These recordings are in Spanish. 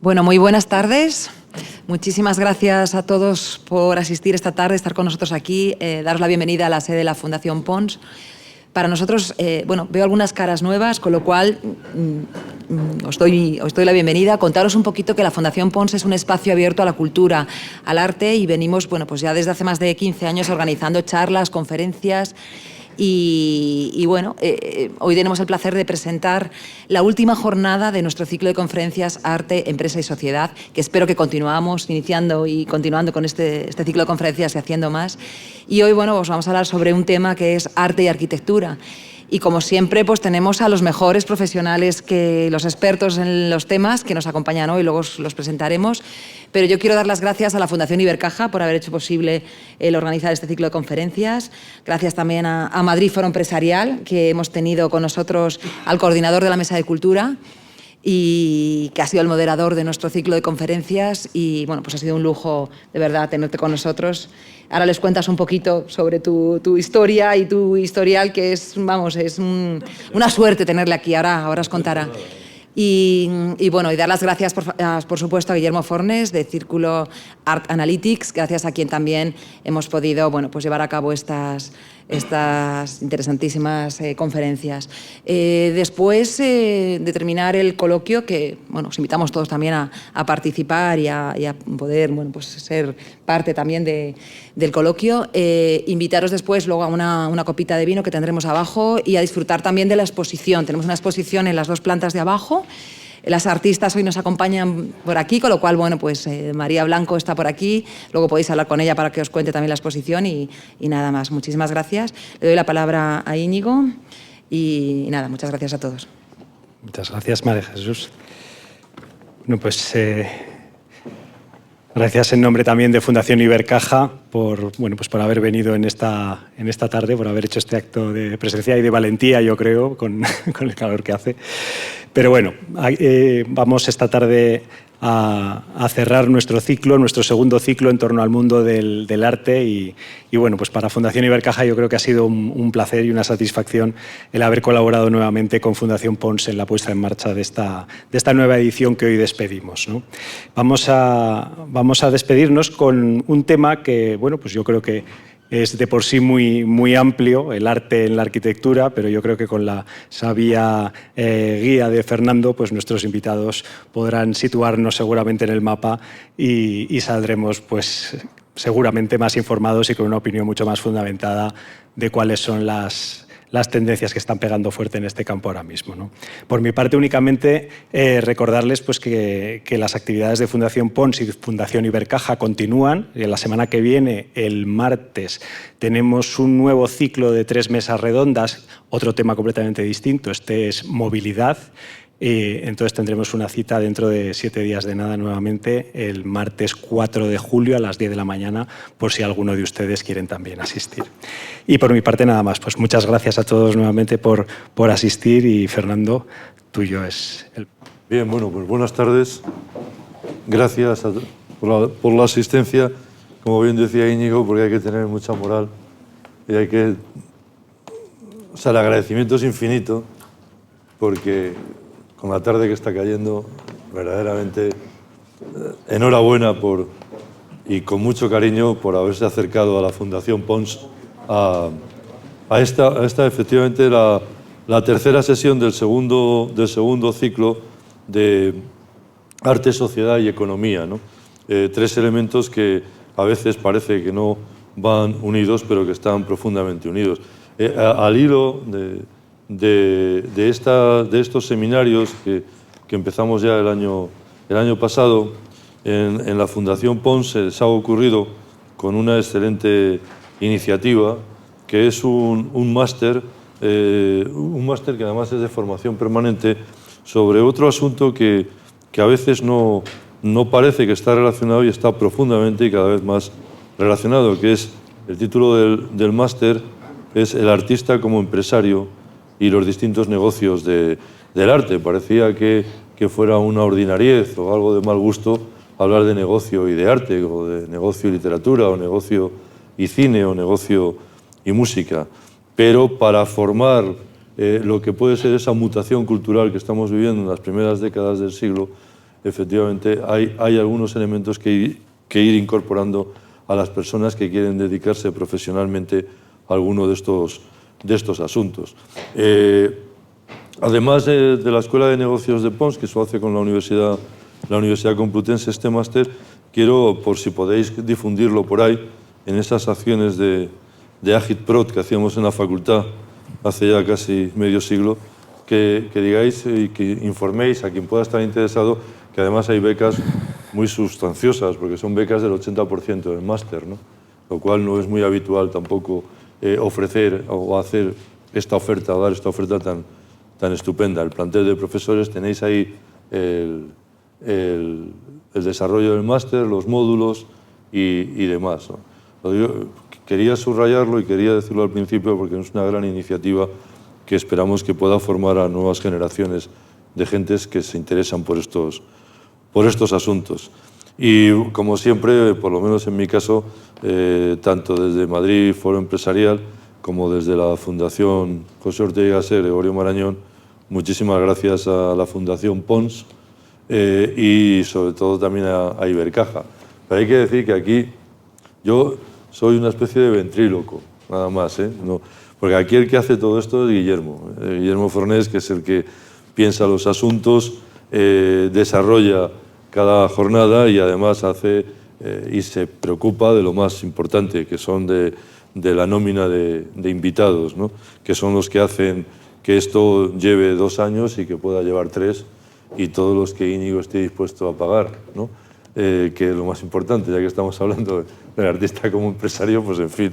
Bueno, muy buenas tardes. Muchísimas gracias a todos por asistir esta tarde, estar con nosotros aquí, daros la bienvenida a la sede de la Fundación Pons. Para nosotros, veo algunas caras nuevas, con lo cual os doy la bienvenida. Contaros un poquito que la Fundación Pons es un espacio abierto a la cultura, al arte, y venimos, pues ya desde hace más de 15 años organizando charlas, conferencias. Y hoy tenemos el placer de presentar la última jornada de nuestro ciclo de conferencias Arte, Empresa y Sociedad, que espero que continuamos iniciando y continuando con este ciclo de conferencias y haciendo más. Y hoy, os vamos a hablar sobre un tema que es arte y arquitectura. Y como siempre, pues tenemos a los mejores profesionales, los expertos en los temas que nos acompañan hoy, luego los presentaremos. Pero yo quiero dar las gracias a la Fundación Ibercaja por haber hecho posible el organizar este ciclo de conferencias. Gracias también a Madrid Foro Empresarial, que hemos tenido con nosotros al coordinador de la Mesa de Cultura y que ha sido el moderador de nuestro ciclo de conferencias. Y pues ha sido un lujo, de verdad, tenerte con nosotros. Ahora les cuentas un poquito sobre tu historia y tu historial, que es una suerte tenerle aquí. Ahora os contará. Y dar las gracias, por supuesto, a Guillermo Fornes, de Círculo Art Analytics, gracias a quien también hemos podido llevar a cabo estas interesantísimas conferencias. Después de terminar el coloquio, que os invitamos todos también a participar y a poder ser parte también del coloquio, invitaros después luego a una copita de vino que tendremos abajo y a disfrutar también de la exposición. Tenemos una exposición en las 2 plantas de abajo. Las artistas hoy nos acompañan por aquí, con lo cual, María Blanco está por aquí. Luego podéis hablar con ella para que os cuente también la exposición y nada más. Muchísimas gracias. Le doy la palabra a Íñigo y nada, muchas gracias a todos. Muchas gracias, María Jesús. Gracias en nombre también de Fundación Ibercaja por haber venido en esta tarde, por haber hecho este acto de presencia y de valentía, yo creo, con el calor que hace. Pero vamos esta tarde a cerrar nuestro segundo ciclo en torno al mundo del arte y para Fundación Ibercaja yo creo que ha sido un placer y una satisfacción el haber colaborado nuevamente con Fundación Pons en la puesta en marcha de esta nueva edición que hoy despedimos, ¿no? Vamos a despedirnos con un tema que yo creo que es de por sí muy amplio, el arte en la arquitectura, pero yo creo que con la sabia guía de Fernando, nuestros invitados podrán situarnos seguramente en el mapa y saldremos seguramente más informados y con una opinión mucho más fundamentada de cuáles son las tendencias que están pegando fuerte en este campo ahora mismo, ¿no? Por mi parte, únicamente recordarles que las actividades de Fundación Pons y Fundación Ibercaja continúan. La semana que viene, el martes, tenemos un nuevo ciclo de 3 mesas redondas, otro tema completamente distinto. Este es movilidad. Entonces tendremos una cita dentro de 7 días de nada nuevamente, el martes 4 de julio a las 10 de la mañana, por si alguno de ustedes quieren también asistir. Y por mi parte nada más, muchas gracias a todos nuevamente por asistir y Fernando, tuyo es el... Bien, buenas tardes. Gracias por la asistencia, como bien decía Íñigo, porque hay que tener mucha moral y el agradecimiento es infinito, porque con la tarde que está cayendo, verdaderamente enhorabuena y con mucho cariño por haberse acercado a la Fundación Pons a esta efectivamente la tercera sesión del segundo ciclo de arte, sociedad y economía, ¿no? 3 elementos que a veces parece que no van unidos, pero que están profundamente unidos. Al hilo de estos seminarios que empezamos ya el año pasado, en la Fundación Pons se les ha ocurrido con una excelente iniciativa, que es un máster que además es de formación permanente, sobre otro asunto que a veces no parece que está relacionado y está profundamente y cada vez más relacionado, que es el título del máster, es El artista como empresario y los distintos negocios del arte. Parecía que fuera una ordinariez o algo de mal gusto hablar de negocio y de arte, o de negocio y literatura, o negocio y cine, o negocio y música. Pero para formar lo que puede ser esa mutación cultural que estamos viviendo en las primeras décadas del siglo, efectivamente hay algunos elementos que ir incorporando a las personas que quieren dedicarse profesionalmente a alguno de estos asuntos. Además de la Escuela de Negocios de Pons, que se hace con la Universidad Complutense, este máster, quiero, por si podéis difundirlo por ahí, en esas acciones de Agitprod que hacíamos en la facultad hace ya casi medio siglo, que digáis y que informéis a quien pueda estar interesado que además hay becas muy sustanciosas, porque son becas del 80% del máster, ¿no? Lo cual no es muy habitual tampoco ofrecer o hacer esta oferta, o dar esta oferta tan estupenda. El plantel de profesores, tenéis ahí el desarrollo del máster, los módulos y demás, ¿no? Quería subrayarlo y quería decirlo al principio porque es una gran iniciativa que esperamos que pueda formar a nuevas generaciones de gentes que se interesan por estos asuntos. Y como siempre, por lo menos en mi caso, tanto desde Madrid Foro Empresarial como desde la Fundación José Ortega y Gasset, Gregorio Marañón, muchísimas gracias a la Fundación Pons y sobre todo también a Ibercaja. Pero hay que decir que aquí yo soy una especie de ventríloco, nada más, no, porque aquí el que hace todo esto es Guillermo. Guillermo Fornés, que es el que piensa los asuntos, desarrolla cada jornada y además hace y se preocupa de lo más importante, que son de la nómina de invitados, ¿no? Que son los que hacen que esto lleve 2 años y que pueda llevar 3, y todos los que Íñigo esté dispuesto a pagar, ¿no? Que es lo más importante, ya que estamos hablando del artista como empresario, pues en fin,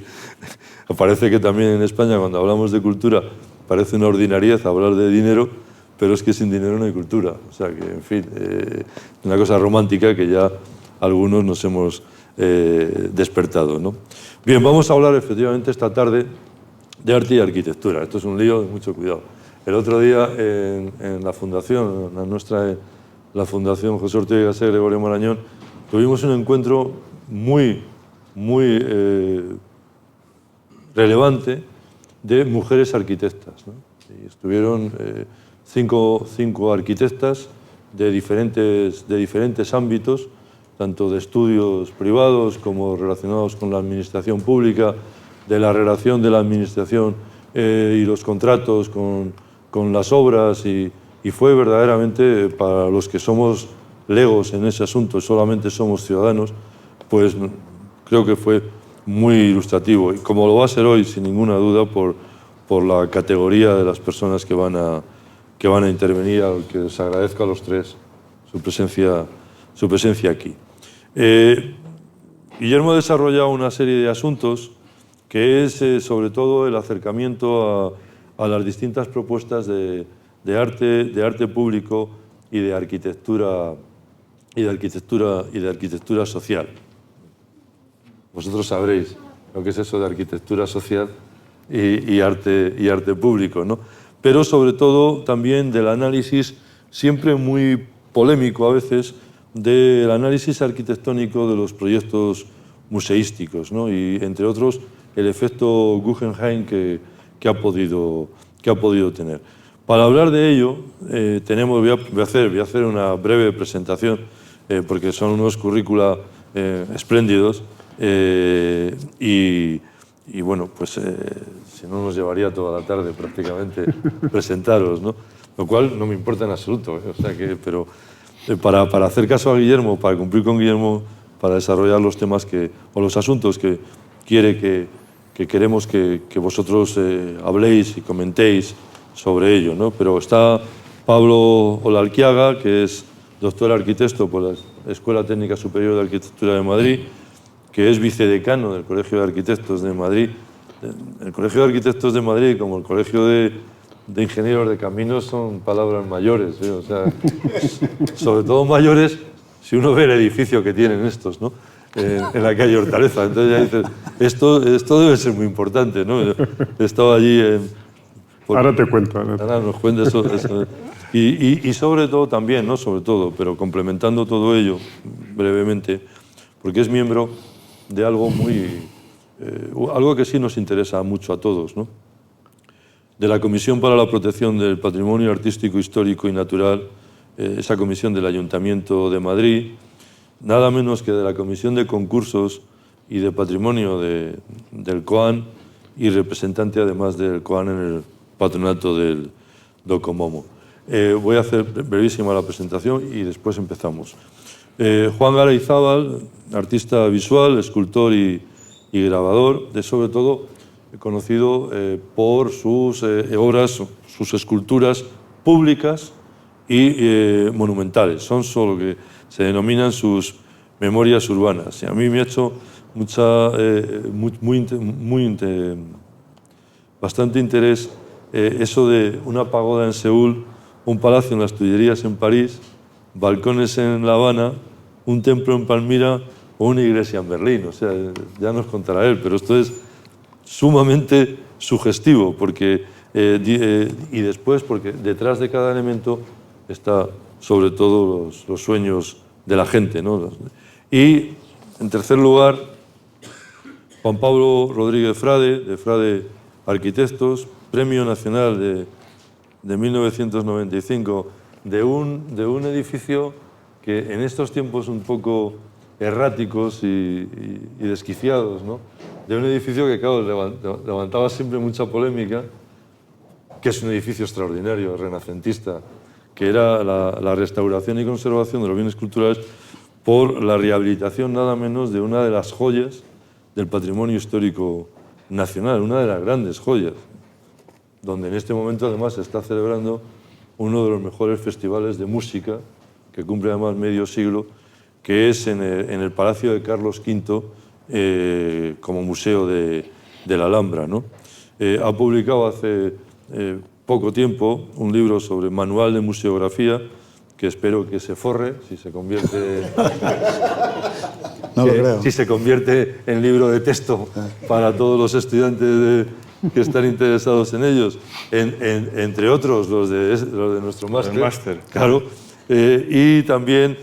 parece que también en España cuando hablamos de cultura parece una ordinariedad hablar de dinero, pero es que sin dinero no hay cultura. O sea que, en fin, una cosa romántica que ya algunos nos hemos despertado, ¿no? Bien, vamos a hablar efectivamente esta tarde de arte y arquitectura. Esto es un lío de mucho cuidado. El otro día en la fundación, la Fundación José Ortega y Gasset, Gregorio Marañón, tuvimos un encuentro muy relevante de mujeres arquitectas, ¿no? Y estuvieron 5 arquitectas de diferentes ámbitos, tanto de estudios privados como relacionados con la administración pública, de la relación de la administración y los contratos con las obras, y fue verdaderamente, para los que somos legos en ese asunto, solamente somos ciudadanos, pues creo que fue muy ilustrativo, y como lo va a ser hoy, sin ninguna duda, por la categoría de las personas que van a intervenir, al que les agradezco a los 3 su presencia aquí. Guillermo ha desarrollado una serie de asuntos que es sobre todo el acercamiento a las distintas propuestas de arte público y de arquitectura social. Vosotros sabréis lo que es eso de arquitectura social y arte público, ¿no? Pero sobre todo también del análisis, siempre muy polémico a veces, del análisis arquitectónico de los proyectos museísticos, ¿no? Y entre otros el efecto Guggenheim que ha podido tener. Para hablar de ello, voy a hacer una breve presentación, porque son unos currícula espléndidos, y bueno, pues si no nos llevaría toda la tarde prácticamente presentaros, ¿no? Lo cual no me importa en absoluto, o sea que, pero para hacer caso a Guillermo, para cumplir con Guillermo, para desarrollar los temas o los asuntos que quiere que queremos que vosotros habléis y comentéis sobre ello, ¿no? Pero está Pablo Olalquiaga, que es doctor arquitecto por la Escuela Técnica Superior de Arquitectura de Madrid, que es vicedecano del Colegio de Arquitectos de Madrid. El Colegio de Arquitectos de Madrid, como el Colegio de Ingenieros de Caminos, son palabras mayores, ¿eh? O sea, sobre todo mayores si uno ve el edificio que tienen estos, ¿no? En la calle Hortaleza. Entonces ya dices, esto debe ser muy importante, ¿no? He estado allí ahora te cuento. Ahora nos cuenta eso. Y sobre todo también, no sobre todo, pero complementando todo ello brevemente, porque es miembro de algo algo que sí nos interesa mucho a todos, ¿no? De la Comisión para la Protección del Patrimonio Artístico, Histórico y Natural esa comisión del Ayuntamiento de Madrid, nada menos que de la Comisión de Concursos y de Patrimonio del COAN y representante además del COAN en el patronato del Docomomo. Voy a hacer brevísima la presentación y después empezamos. Juan Garayzábal, artista visual, escultor y grabador, sobre todo conocido por sus obras, sus esculturas públicas y monumentales. Son solo que se denominan sus memorias urbanas. Y a mí me ha hecho bastante interés eso de una pagoda en Seúl, un palacio en las Tullerías en París, balcones en La Habana, un templo en Palmira o una iglesia en Berlín. O sea, ya nos contará él, pero esto es sumamente sugestivo, porque, y después porque detrás de cada elemento está sobre todo los sueños de la gente, ¿no? Y, en tercer lugar, Juan Pablo Rodríguez Frade, de Frade Arquitectos, Premio Nacional de 1995, de un edificio que en estos tiempos un poco erráticos y desquiciados, ¿no? De un edificio que, claro, levantaba siempre mucha polémica, que es un edificio extraordinario, renacentista, que era la restauración y conservación de los bienes culturales por la rehabilitación nada menos de una de las joyas del patrimonio histórico nacional, una de las grandes joyas, donde en este momento además se está celebrando uno de los mejores festivales de música, que cumple además medio siglo, que es en el Palacio de Carlos V, como museo de la Alhambra, ¿no? Ha publicado hace poco tiempo un libro sobre manual de museografía, que espero que se forre si se convierte no lo creo. Si se convierte en libro de texto para todos los estudiantes que están interesados en ellos, entre otros los de nuestro máster, claro, y también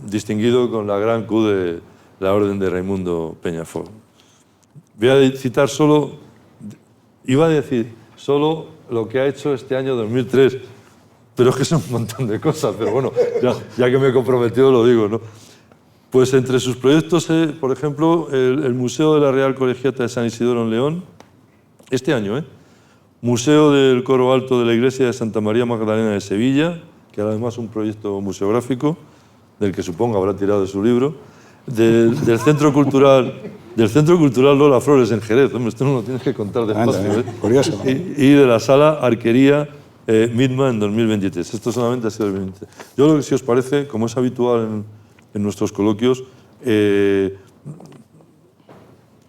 distinguido con la Gran Q de la Orden de Raimundo Peñafort. Voy a citar solo lo que ha hecho este año 2003, pero es que son un montón de cosas, pero bueno, ya que me he comprometido lo digo, ¿no? Pues entre sus proyectos, por ejemplo, el Museo de la Real Colegiata de San Isidoro en León, este año, Museo del Coro Alto de la Iglesia de Santa María Magdalena de Sevilla, que además es un proyecto museográfico, del que supongo habrá tirado de su libro, del Centro Cultural Lola Flores en Jerez. Hombre, esto no lo tienes que contar despacio. Curioso. Y de la Sala Arquería Midma en 2023. Esto solamente ha sido el 2023. Yo lo que, si os parece, como es habitual en nuestros coloquios,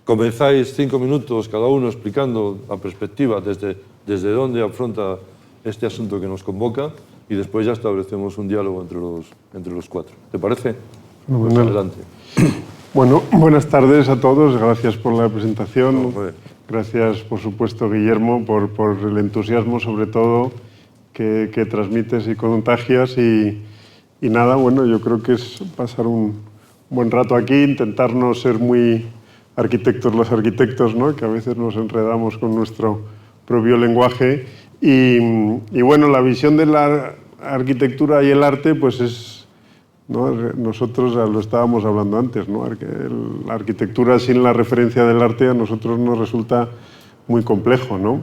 comenzáis 5 minutos cada uno explicando la perspectiva desde dónde afronta este asunto que nos convoca, y después ya establecemos un diálogo entre los cuatro. ¿Te parece? Pues adelante. Bueno, buenas tardes a todos. Gracias por la presentación. No, gracias, por supuesto, Guillermo, por el entusiasmo, sobre todo, que transmites y contagias. Y nada, bueno, yo creo que es pasar un buen rato aquí, intentar no ser muy arquitectos los arquitectos, ¿no? Que a veces nos enredamos con nuestro propio lenguaje. Y bueno, la visión de la arquitectura y el arte, pues es, ¿no? Nosotros lo estábamos hablando antes, ¿no? La arquitectura sin la referencia del arte a nosotros nos resulta muy complejo, ¿no?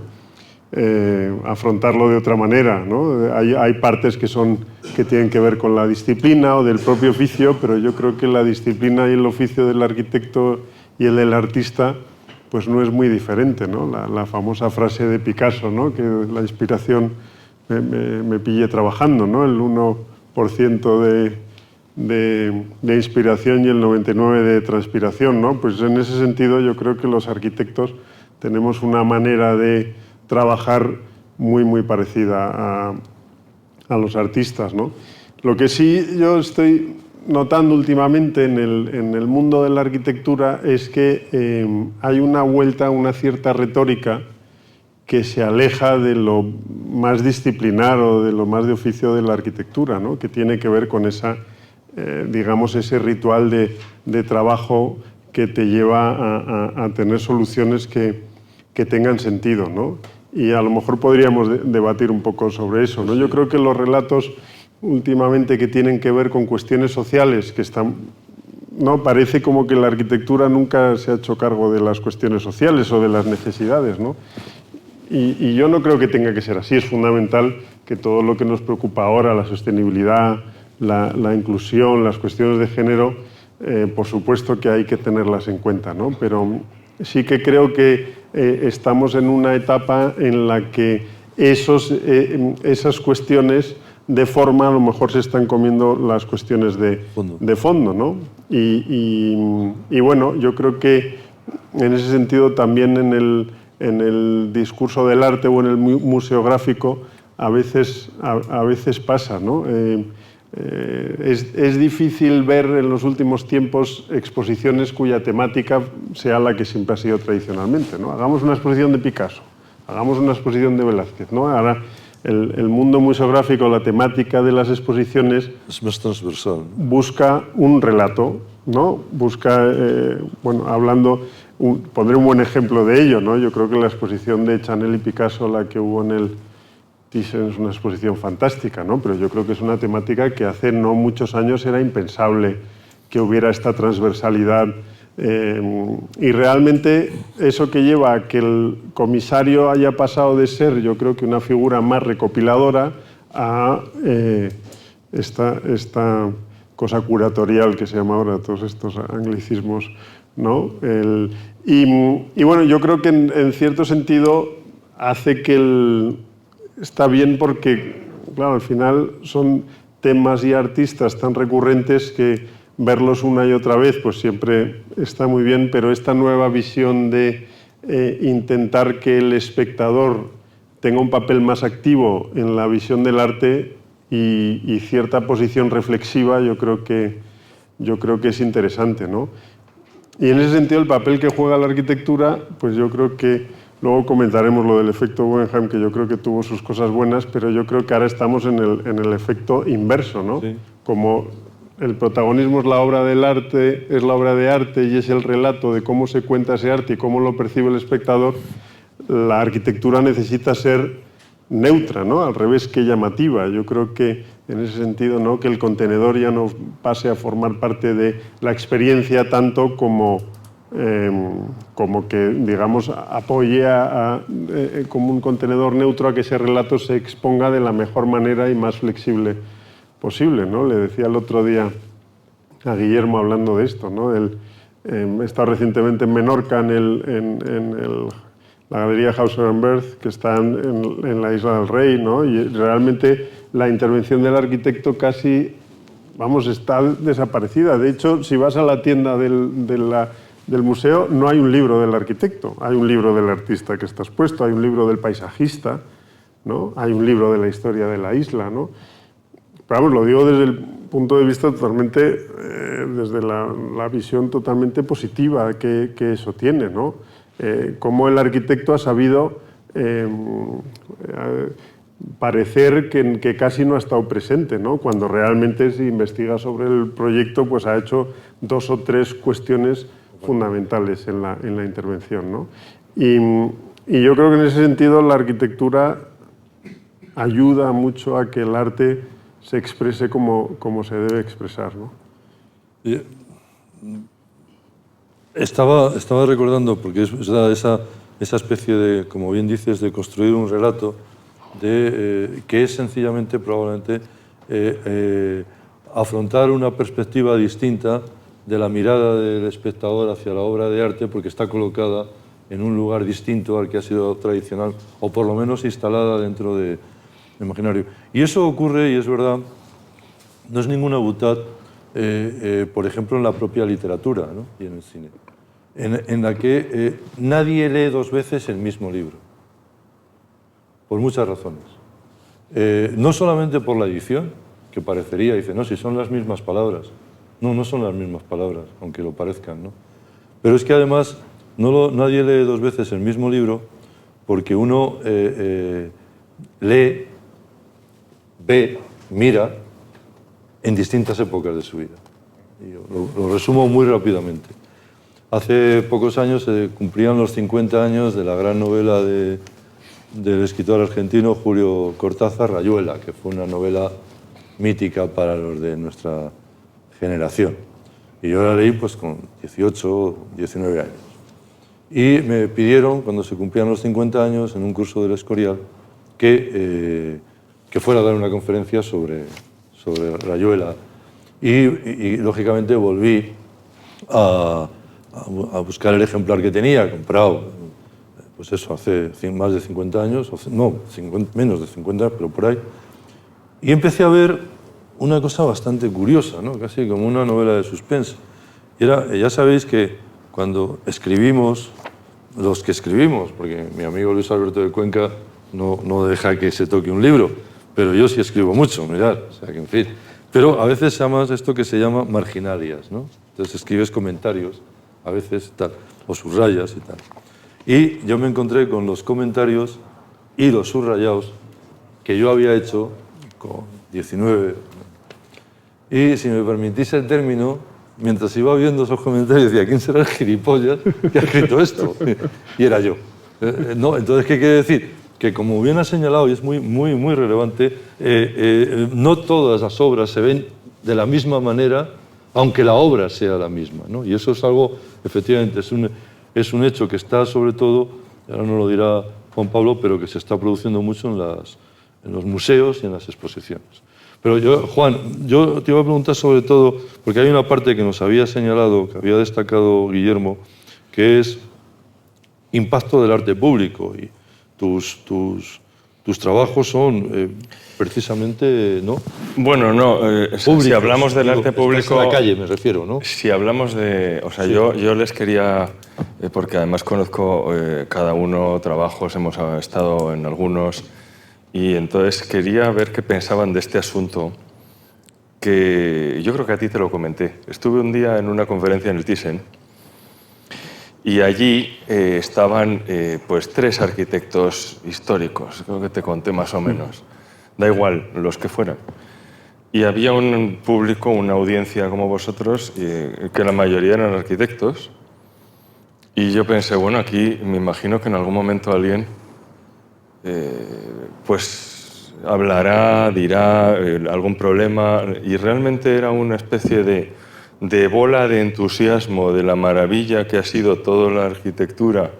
Afrontarlo de otra manera, ¿no? Hay partes que tienen que ver con la disciplina o del propio oficio, pero yo creo que la disciplina y el oficio del arquitecto y el del artista pues no es muy diferente, ¿no? La famosa frase de Picasso, ¿no? Que la inspiración me pille trabajando, ¿no? El 1% de inspiración y el 99% de transpiración, ¿no? Pues en ese sentido yo creo que los arquitectos tenemos una manera de trabajar muy parecida a los artistas, ¿no? Lo que sí yo estoy notando últimamente en el mundo de la arquitectura es que hay una vuelta, una cierta retórica que se aleja de lo más disciplinar o de lo más de oficio de la arquitectura, ¿no? Que tiene que ver con digamos, ese ritual de trabajo que te lleva a tener soluciones que tengan sentido, ¿no? Y a lo mejor podríamos debatir un poco sobre eso, ¿no? Yo creo que los relatos últimamente que tienen que ver con cuestiones sociales, que están, ¿no? Parece como que la arquitectura nunca se ha hecho cargo de las cuestiones sociales o de las necesidades, ¿no? Y yo no creo que tenga que ser así. Es fundamental que todo lo que nos preocupa ahora, la sostenibilidad, la inclusión, las cuestiones de género, por supuesto que hay que tenerlas en cuenta, ¿no? Pero sí que creo que estamos en una etapa en la que esas cuestiones de forma a lo mejor se están comiendo las cuestiones de fondo, ¿no? Y bueno, yo creo que en ese sentido también en el discurso del arte o en el museográfico a veces pasa, ¿no? Es difícil ver en los últimos tiempos exposiciones cuya temática sea la que siempre ha sido tradicionalmente, ¿no? Hagamos una exposición de Picasso, hagamos una exposición de Velázquez, ¿no? Ahora el mundo museográfico, la temática de las exposiciones es más transversal, ¿no? Busca un relato, ¿no? Busca, bueno, pondré un buen ejemplo de ello, ¿no? Yo creo que la exposición de Chanel y Picasso, la que hubo en el Thyssen, es una exposición fantástica, ¿no? Pero yo creo que es una temática que hace no muchos años era impensable que hubiera esta transversalidad. Y realmente eso que lleva a que el comisario haya pasado de ser, yo creo que una figura más recopiladora, a esta cosa curatorial que se llama ahora, todos estos anglicismos, ¿no? Y bueno, yo creo que en cierto sentido hace que está bien porque, claro, al final son temas y artistas tan recurrentes que verlos una y otra vez pues siempre está muy bien, pero esta nueva visión de intentar que el espectador tenga un papel más activo en la visión del arte y cierta posición reflexiva, yo creo que es interesante, ¿no? Y en ese sentido el papel que juega la arquitectura, pues yo creo que luego comentaremos lo del efecto Guggenheim, que yo creo que tuvo sus cosas buenas, pero yo creo que ahora estamos en el efecto inverso, ¿no? Sí. Como el protagonismo es la obra del arte, es la obra de arte y es el relato de cómo se cuenta ese arte y cómo lo percibe el espectador, la arquitectura necesita ser neutra, ¿no? Al revés que llamativa. Yo creo que en ese sentido, ¿no? Que el contenedor ya no pase a formar parte de la experiencia tanto como que, digamos, apoye como un contenedor neutro a que ese relato se exponga de la mejor manera y más flexible posible, ¿no? Le decía el otro día a Guillermo hablando de esto, ¿no? He estado recientemente en Menorca en la Galería Hauser and Wirth, que está en la Isla del Rey, ¿no? Y realmente la intervención del arquitecto casi, vamos, está desaparecida. De hecho, si vas a la tienda del museo, no hay un libro del arquitecto, hay un libro del artista que está expuesto, hay un libro del paisajista, ¿no? Hay un libro de la historia de la isla, ¿no? Pero vamos, lo digo desde el punto de vista totalmente, desde la visión totalmente positiva que eso tiene, ¿no? Cómo el arquitecto ha sabido parecer que casi no ha estado presente, ¿no? Cuando realmente si investiga sobre el proyecto, pues ha hecho 2 o 3 cuestiones fundamentales en la intervención, ¿no? Y yo creo que en ese sentido la arquitectura ayuda mucho a que el arte se exprese como se debe expresar, ¿no? Estaba recordando, porque es esa especie de, como bien dices, de construir un relato que es sencillamente, probablemente, afrontar una perspectiva distinta de la mirada del espectador hacia la obra de arte, porque está colocada en un lugar distinto al que ha sido tradicional, o por lo menos instalada dentro del imaginario. Y eso ocurre, y es verdad, no es ninguna butad, por ejemplo, en la propia literatura, ¿no? Y en el cine, en la que nadie lee 2 veces el mismo libro, por muchas razones. No solamente por la edición, que parecería, dice, no, si son las mismas palabras. No, no son las mismas palabras, aunque lo parezcan, ¿no? Pero es que además nadie lee 2 veces el mismo libro porque uno lee, ve, mira en distintas épocas de su vida. Y lo resumo muy rápidamente. Hace pocos años se cumplían los 50 años de la gran novela del escritor argentino Julio Cortázar, Rayuela, que fue una novela mítica para los de nuestra generación. Y yo la leí pues con 18 o 19 años. Y me pidieron, cuando se cumplían los 50 años, en un curso del Escorial, que fuera a dar una conferencia sobre Rayuela. Y lógicamente volví a buscar el ejemplar que tenía, comprado, pues eso, hace más de 50 años, no, menos de 50, pero por ahí. Y empecé a ver una cosa bastante curiosa, ¿no? Casi como una novela de suspense. Y era, ya sabéis que cuando escribimos, los que escribimos, porque mi amigo Luis Alberto de Cuenca no deja que se toque un libro, pero yo sí escribo mucho, mirad, o sea que en fin. Pero a veces llamas esto que se llama marginalias, ¿no? Entonces escribes comentarios, a veces tal, o subrayas y tal. Y yo me encontré con los comentarios y los subrayados que yo había hecho con 19. Y si me permitís el término, mientras iba viendo esos comentarios, decía, ¿quién será el gilipollas que ha escrito esto? Y era yo. No, entonces, ¿qué quiere decir? Que como bien ha señalado, y es muy relevante, no todas las obras se ven de la misma manera, aunque la obra sea la misma, ¿no? Y eso es algo, efectivamente, es un hecho que está sobre todo, ahora no lo dirá Juan Pablo, pero que se está produciendo mucho en los museos y en las exposiciones. Pero yo, Juan, yo te iba a preguntar sobre todo, porque hay una parte que nos había señalado, que había destacado Guillermo, que es impacto del arte público. Y tus trabajos son precisamente, ¿no? Bueno, no, si hablamos del arte público... En la calle me refiero, ¿no? Si hablamos de... O sea, sí. yo les quería... porque además conozco cada uno trabajos, hemos estado en algunos... Y entonces quería ver qué pensaban de este asunto, que yo creo que a ti te lo comenté. Estuve un día en una conferencia en el Thyssen y allí estaban pues 3 arquitectos históricos, creo que te conté más o menos, da igual, los que fueran. Y había un público, una audiencia como vosotros, que la mayoría eran arquitectos. Y yo pensé, bueno, aquí me imagino que en algún momento alguien... pues hablará, dirá algún problema, y realmente era una especie de bola de entusiasmo de la maravilla que ha sido toda la arquitectura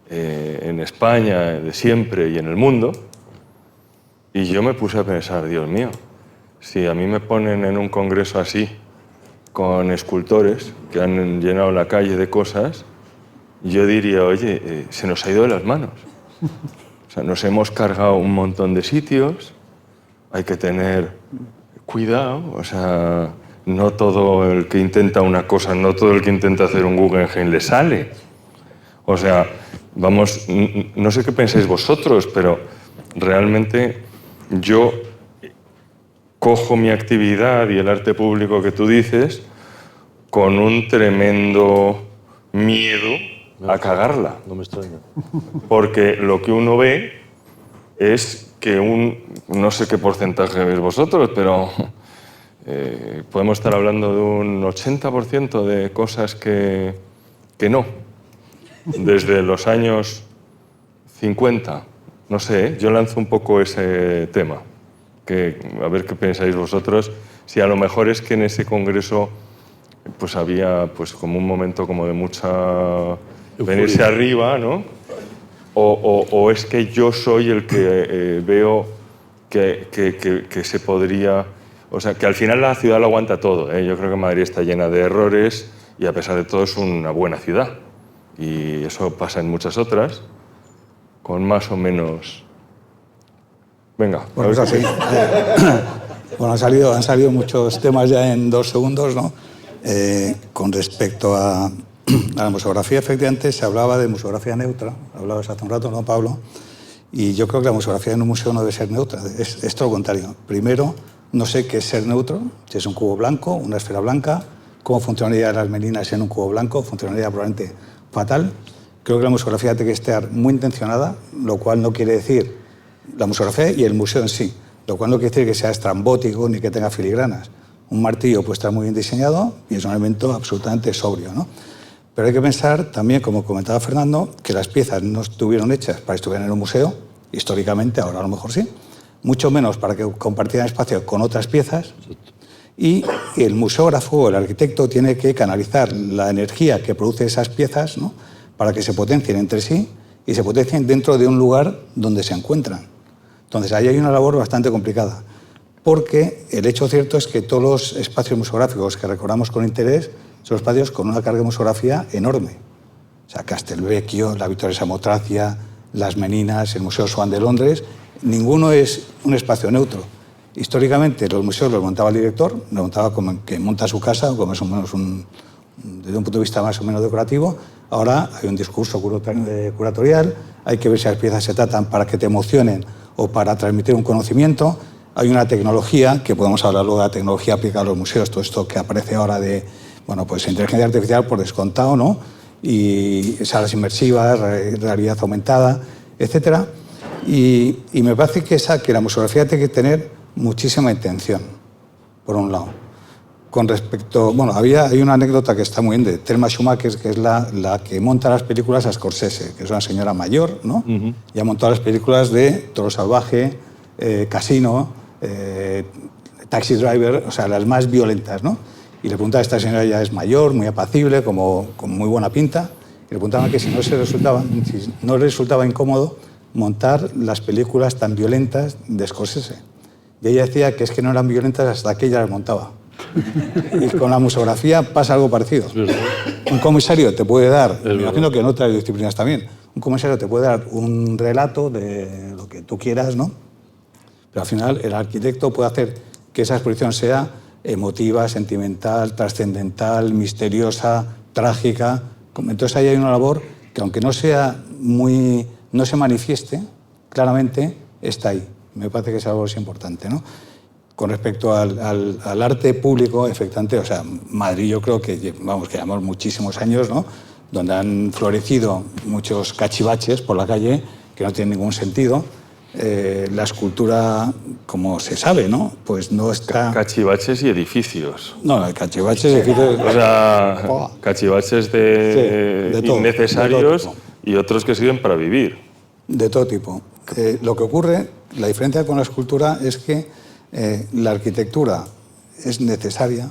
en España de siempre y en el mundo. Y yo me puse a pensar, Dios mío, si a mí me ponen en un congreso así, con escultores que han llenado la calle de cosas, yo diría, oye, se nos ha ido de las manos. O sea, nos hemos cargado un montón de sitios, hay que tener cuidado, o sea, no todo el que intenta una cosa, no todo el que intenta hacer un Guggenheim le sale. O sea, vamos, no sé qué pensáis vosotros, pero realmente yo cojo mi actividad y el arte público que tú dices con un tremendo miedo a cagarla. No me extraña. Porque lo que uno ve es que no sé qué porcentaje veis vosotros, pero podemos estar hablando de un 80% de cosas que no. Desde los años 50, no sé, yo lanzo un poco ese tema, a ver qué pensáis vosotros, si a lo mejor es que en ese congreso pues había pues como un momento como de mucha... venirse arriba, ¿no? O es que yo soy el que veo que se podría... O sea, que al final la ciudad lo aguanta todo, ¿eh? Yo creo que Madrid está llena de errores y a pesar de todo es una buena ciudad. Y eso pasa en muchas otras, con más o menos... Venga. Bueno, es así. Bueno, han salido muchos temas ya en 2 segundos, ¿no? Con respecto a la museografía, efectivamente, se hablaba de museografía neutra, hablabas hace un rato, ¿no, Pablo? Y yo creo que la museografía en un museo no debe ser neutra, es todo lo contrario. Primero, no sé qué es ser neutro, si es un cubo blanco, una esfera blanca, cómo funcionarían las melinas en un cubo blanco, funcionaría probablemente fatal. Creo que la museografía tiene que estar muy intencionada, lo cual no quiere decir la museografía y el museo en sí, lo cual no quiere decir que sea estrambótico ni que tenga filigranas. Un martillo puede estar muy bien diseñado y es un elemento absolutamente sobrio, ¿no? Pero hay que pensar también, como comentaba Fernando, que las piezas no estuvieron hechas para que estuvieran en un museo, históricamente, ahora a lo mejor sí, mucho menos para que compartieran espacio con otras piezas. Y el museógrafo o el arquitecto tiene que canalizar la energía que produce esas piezas, ¿no?, para que se potencien entre sí y se potencien dentro de un lugar donde se encuentran. Entonces, ahí hay una labor bastante complicada, porque el hecho cierto es que todos los espacios museográficos que recordamos con interés son espacios con una carga de museografía enorme. O sea, Castelvecchio, la Vittoria Samotracia, las Meninas, el Museo Swan de Londres, ninguno es un espacio neutro. Históricamente los museos los montaba el director, lo montaba como que monta su casa, o como más o menos desde un punto de vista más o menos decorativo. Ahora hay un discurso curatorial, hay que ver si las piezas se tratan para que te emocionen o para transmitir un conocimiento. Hay una tecnología, que podemos hablar luego de la tecnología aplicada a los museos, todo esto que aparece ahora de, bueno, pues inteligencia artificial por descontado, ¿no?, y salas inmersivas, realidad aumentada, etcétera. Y me parece que la museografía tiene que tener muchísima intención, por un lado. Con respecto, bueno, hay una anécdota que está muy bien de Thelma Schumacher, que es la que monta las películas a Scorsese, que es una señora mayor, ¿no? Y ha montado las películas de Toro Salvaje, Casino, Taxi Driver, o sea, las más violentas, ¿no? Y le preguntaba, esta señora ya es mayor, muy apacible, con muy buena pinta, y le preguntaba que si no le resultaba incómodo montar las películas tan violentas de Scorsese. Y ella decía que es que no eran violentas hasta que ella las montaba. Y con la museografía pasa algo parecido. Un comisario te puede dar, me imagino que en otras disciplinas también, un comisario te puede dar un relato de lo que tú quieras, ¿no? Pero al final el arquitecto puede hacer que esa exposición sea emotiva, sentimental, trascendental, misteriosa, trágica. Entonces ahí hay una labor que, aunque no se manifieste claramente, está ahí. Me parece que esa labor es importante, ¿no? Con respecto al arte público, efectivamente, o sea, Madrid yo creo que, vamos, que llevamos muchísimos años, ¿no?, donde han florecido muchos cachivaches por la calle que no tienen ningún sentido. La escultura, como se sabe, ¿no?, pues no está... Cachivaches y edificios. No, cachivaches y edificios... O sea, cachivaches de todo, innecesarios de todo tipo. Y otros que sirven para vivir. De todo tipo. Lo que ocurre, la diferencia con la escultura es que la arquitectura es necesaria,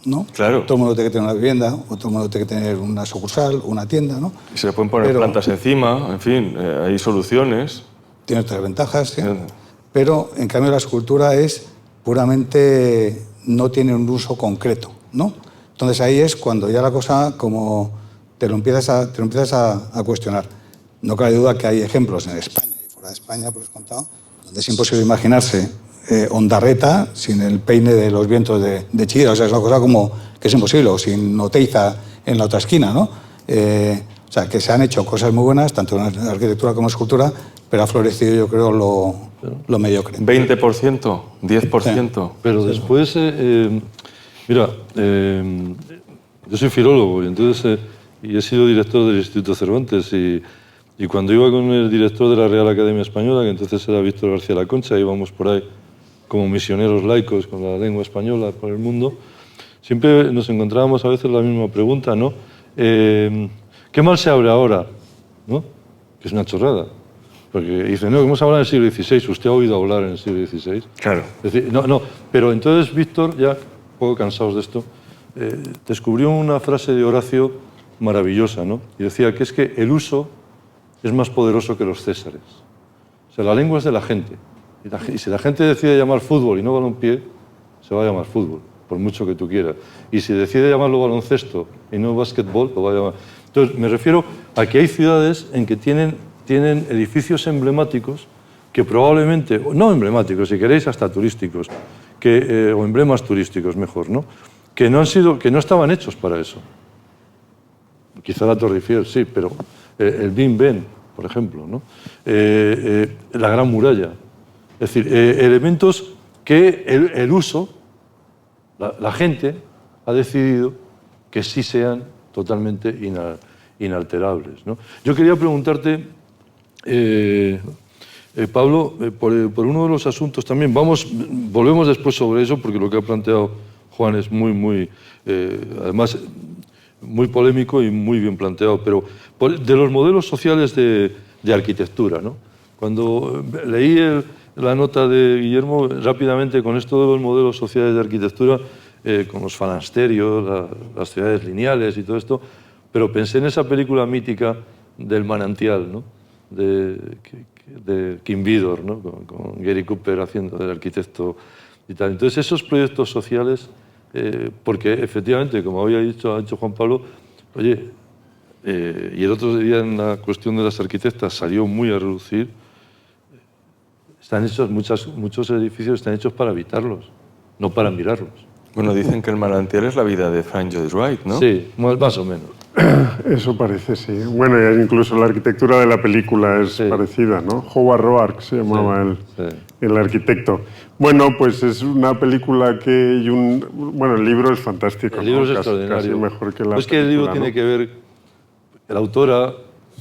¿no? Claro. Todo el mundo tiene que tener una vivienda, o todo el mundo tiene que tener una sucursal, una tienda, ¿no? Y se le pueden poner plantas encima, en fin, hay soluciones. Tiene otras ventajas, ¿sí? Pero en cambio la escultura es puramente, no tiene un uso concreto, ¿no? Entonces ahí es cuando ya la cosa como te lo empiezas a cuestionar. No cabe duda que hay ejemplos en España y fuera de España, por descontado, donde es imposible imaginarse Ondarreta sin el peine de los vientos de Chillida. O sea, es una cosa como que es imposible, o sin Oteiza en la otra esquina, ¿no? O sea, que se han hecho cosas muy buenas, tanto en arquitectura como en escultura, pero ha florecido, yo creo, lo mediocre. ¿20%? ¿10%? Sí. Pero después, mira, yo soy filólogo y he sido director del Instituto Cervantes y cuando iba con el director de la Real Academia Española, que entonces era Víctor García La Concha, íbamos por ahí como misioneros laicos con la lengua española por el mundo, siempre nos encontrábamos a veces la misma pregunta, ¿no? ¿Qué mal se abre ahora? ¿No? Que es una chorrada. Porque dice, no, hemos hablado en el siglo XVI, ¿usted ha oído hablar en el siglo XVI? Claro. Es decir, no, pero entonces Víctor, ya un poco cansados de esto, descubrió una frase de Horacio maravillosa, ¿no? Y decía que es que el uso es más poderoso que los césares. O sea, la lengua es de la gente. Y si la gente decide llamar fútbol y no balonpié, se va a llamar fútbol, por mucho que tú quieras. Y si decide llamarlo baloncesto y no básquetbol, lo va a llamar. Entonces, me refiero a que hay ciudades en que tienen edificios emblemáticos que probablemente, no emblemáticos, si queréis, hasta turísticos, o emblemas turísticos, mejor, ¿no? Que no estaban hechos para eso. Quizá la Torre Eiffel, sí, pero el Big Ben, por ejemplo, ¿no? La Gran Muralla. Es decir, elementos que el uso, la gente ha decidido que sí sean totalmente inalterables, ¿no? Yo quería preguntarte, Pablo, por uno de los asuntos también, volvemos después sobre eso, porque lo que ha planteado Juan es además, muy polémico y muy bien planteado, pero de los modelos sociales de arquitectura, ¿no? Cuando leí la nota de Guillermo rápidamente con esto de los modelos sociales de arquitectura, con los falansterios, las ciudades lineales y todo esto, pero pensé en esa película mítica del manantial, ¿no? de Kim Vidor, ¿no? con Gary Cooper haciendo del arquitecto y tal. Entonces esos proyectos sociales, porque efectivamente, como ha dicho Juan Pablo, oye, y el otro día en la cuestión de las arquitectas salió muy a relucir, están hechos, muchos edificios están hechos para habitarlos, no para mirarlos. Bueno, dicen que el manantial es la vida de Frank Lloyd Wright, ¿no? Sí, más o menos. Eso parece, sí. Bueno, y incluso la arquitectura de la película es parecida, ¿no? Howard Roark se llamaba el arquitecto. Bueno, pues es una película que... bueno, el libro es fantástico. El libro es casi extraordinario. Mejor que la es que el libro película, tiene que ver... La autora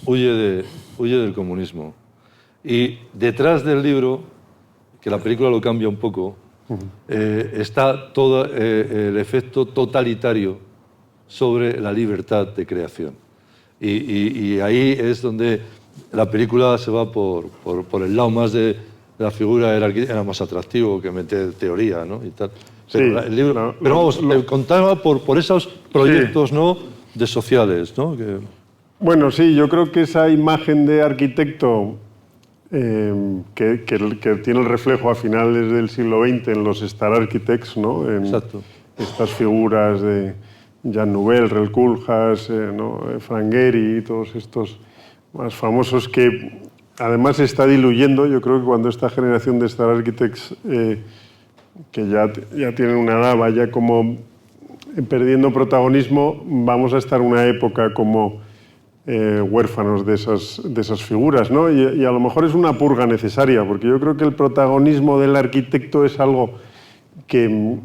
huye del comunismo. Y detrás del libro, que la película lo cambia un poco, está todo el efecto totalitario sobre la libertad de creación. Y ahí es donde la película se va por el lado más de la figura del arquitecto, era más atractivo que meter teoría, ¿no? Y tal. Pero, sí, el libro, pero vamos, contaba por esos proyectos, sí, ¿no? De sociales, ¿no? Bueno, sí, yo creo que esa imagen de arquitecto que tiene el reflejo a finales del siglo XX en los Star Architects, ¿no? En Exacto. Estas figuras de Jean Nouvel, Rel Koolhaas, ¿no? Frank Gehry, todos estos más famosos que además se está diluyendo. Yo creo que cuando esta generación de Star Architects, que ya tienen una edad, vaya como perdiendo protagonismo, vamos a estar en una época como huérfanos de esas figuras, ¿no? Y a lo mejor es una purga necesaria, porque yo creo que el protagonismo del arquitecto es algo que,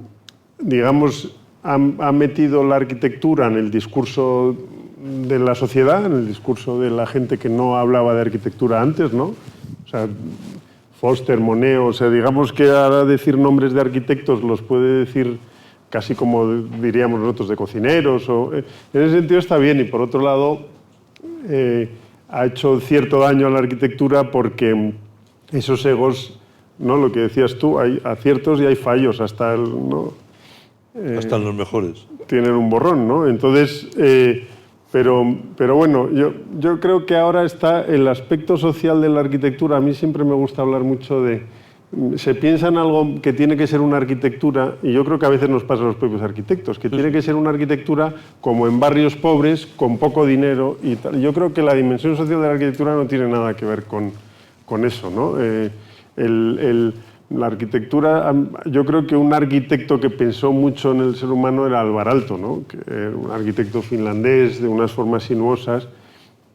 digamos, ha metido la arquitectura en el discurso de la sociedad, en el discurso de la gente que no hablaba de arquitectura antes, ¿no? O sea, Foster, Monet, o sea, digamos que ahora decir nombres de arquitectos los puede decir casi como diríamos nosotros de cocineros, en ese sentido está bien, y por otro lado ha hecho cierto daño a la arquitectura porque esos egos, ¿no? Lo que decías tú, hay aciertos y hay fallos, hasta ¿no? Hasta los mejores. Tienen un borrón, ¿no? Entonces, pero bueno, yo creo que ahora está el aspecto social de la arquitectura. A mí siempre me gusta hablar mucho de... Se piensa en algo que tiene que ser una arquitectura, y yo creo que a veces nos pasa a los propios arquitectos, que tiene que ser una arquitectura como en barrios pobres, con poco dinero y tal. Yo creo que la dimensión social de la arquitectura no tiene nada que ver con eso, ¿no? La arquitectura, yo creo que un arquitecto que pensó mucho en el ser humano era Alvar Aalto, ¿no? Que era un arquitecto finlandés de unas formas sinuosas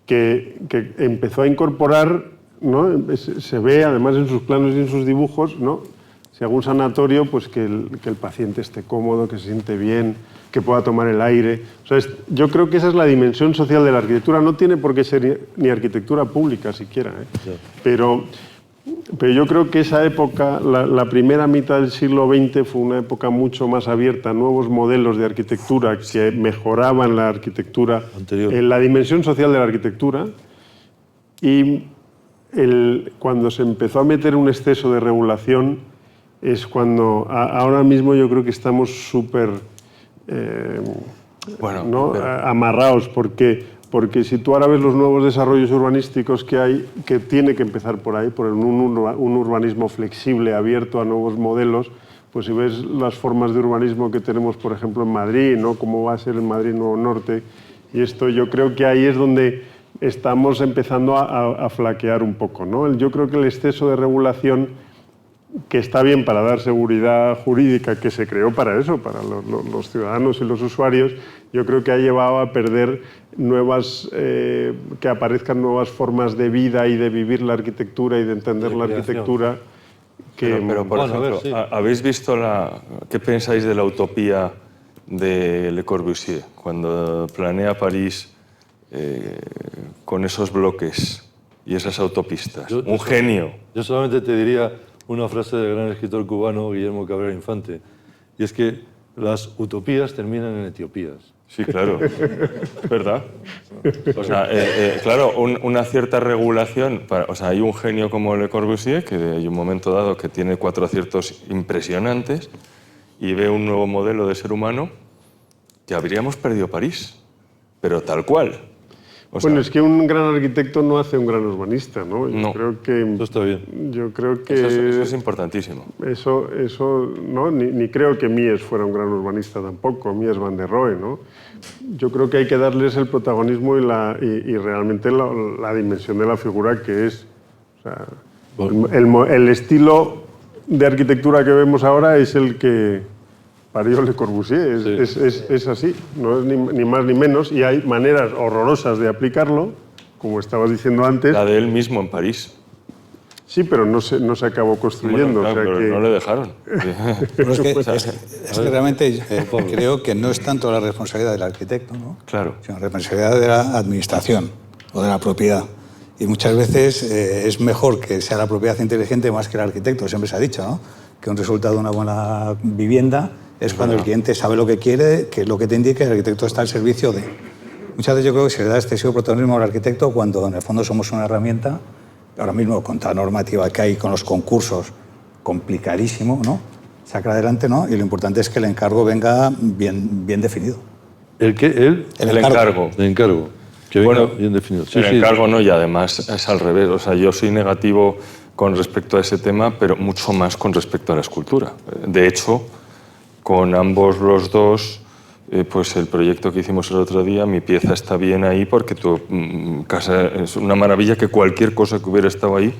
que empezó a incorporar, ¿no? Se ve además en sus planos y en sus dibujos, ¿no? Si hago un sanatorio, pues que el paciente esté cómodo, que se siente bien, que pueda tomar el aire. O sea, yo creo que esa es la dimensión social de la arquitectura. No tiene por qué ser ni arquitectura pública siquiera, ¿eh? Sí. Pero yo creo que esa época, la primera mitad del siglo XX, fue una época mucho más abierta, nuevos modelos de arquitectura que mejoraban la arquitectura, la dimensión social de la arquitectura, y cuando se empezó a meter un exceso de regulación es cuando ahora mismo yo creo que estamos súper ¿no? Amarrados, porque si tú ahora ves los nuevos desarrollos urbanísticos que hay, que tiene que empezar por ahí, por un urbanismo flexible, abierto a nuevos modelos, pues si ves las formas de urbanismo que tenemos, por ejemplo, en Madrid, ¿no? Cómo va a ser en Madrid Nuevo Norte, y esto yo creo que ahí es donde estamos empezando a flaquear un poco, ¿no? Yo creo que el exceso de regulación, que está bien para dar seguridad jurídica, que se creó para eso, para los ciudadanos y los usuarios, yo creo que ha llevado a perder que aparezcan nuevas formas de vida y de vivir la arquitectura y de entender la arquitectura. Pero por ejemplo, sí. ¿Habéis visto qué pensáis de la utopía de Le Corbusier, cuando planea París con esos bloques y esas autopistas? Un genio. Yo solamente te diría una frase del gran escritor cubano Guillermo Cabrera Infante, y es que las utopías terminan en Etiopías. Sí, claro. Es verdad. O sea, claro, una cierta regulación. O sea, hay un genio como Le Corbusier, que hay un momento dado que tiene 4 aciertos impresionantes y ve un nuevo modelo de ser humano que habríamos perdido París, pero tal cual. Bueno, es que un gran arquitecto no hace un gran urbanista, ¿no? No. Creo que, Eso está bien. yo creo que Eso es importantísimo. Eso no, ni creo que Mies fuera un gran urbanista tampoco, Mies van der Rohe, ¿no? Yo creo que hay que darles el protagonismo y realmente la dimensión de la figura que es. O sea, el estilo de arquitectura que vemos ahora es el que parió Le Corbusier, es así, no es ni más ni menos, y hay maneras horrorosas de aplicarlo, como estabas diciendo antes. La de él mismo en París. Sí, pero no se acabó construyendo. Bueno, claro, o sea pero que... no le dejaron. Pero es que realmente creo que no es tanto la responsabilidad del arquitecto, ¿no? Claro. Sino la responsabilidad de la administración o de la propiedad. Y muchas veces es mejor que sea la propiedad inteligente más que el arquitecto, siempre se ha dicho, ¿no? Que un resultado de una buena vivienda es cuando el cliente sabe lo que quiere, que es lo que te indica, y el arquitecto está al servicio de. Muchas veces yo creo que se le da excesivo protagonismo al arquitecto cuando en el fondo somos una herramienta, ahora mismo con toda la normativa que hay, con los concursos, complicadísimo, ¿no? Sacar adelante, ¿no? Y lo importante es que el encargo venga bien definido. ¿El qué? El encargo. El encargo. Que venga Bueno, bien definido. Sí, el sí. encargo no, y además es al revés. O sea, yo soy negativo con respecto a ese tema, pero mucho más con respecto a la escultura. De hecho, con ambos los dos, pues el proyecto que hicimos el otro día, mi pieza está bien ahí porque tu casa es una maravilla, que cualquier cosa que hubiera estado ahí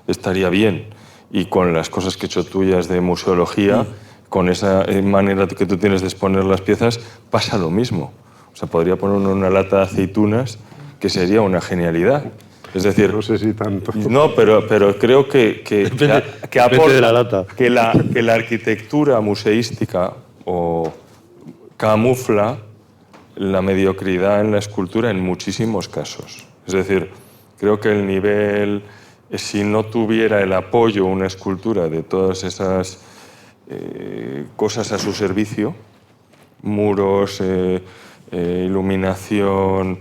estaría bien. Y con las cosas que he hecho tuyas de museología, con esa manera que tú tienes de exponer las piezas, pasa lo mismo. O sea, podría poner una lata de aceitunas que sería una genialidad. Es decir, No sé si tanto. no, pero creo que aporta de la lata. que la arquitectura museística camufla la mediocridad en la escultura en muchísimos casos. Es decir, creo que el nivel, si no tuviera el apoyo una escultura de todas esas cosas a su servicio, muros, iluminación,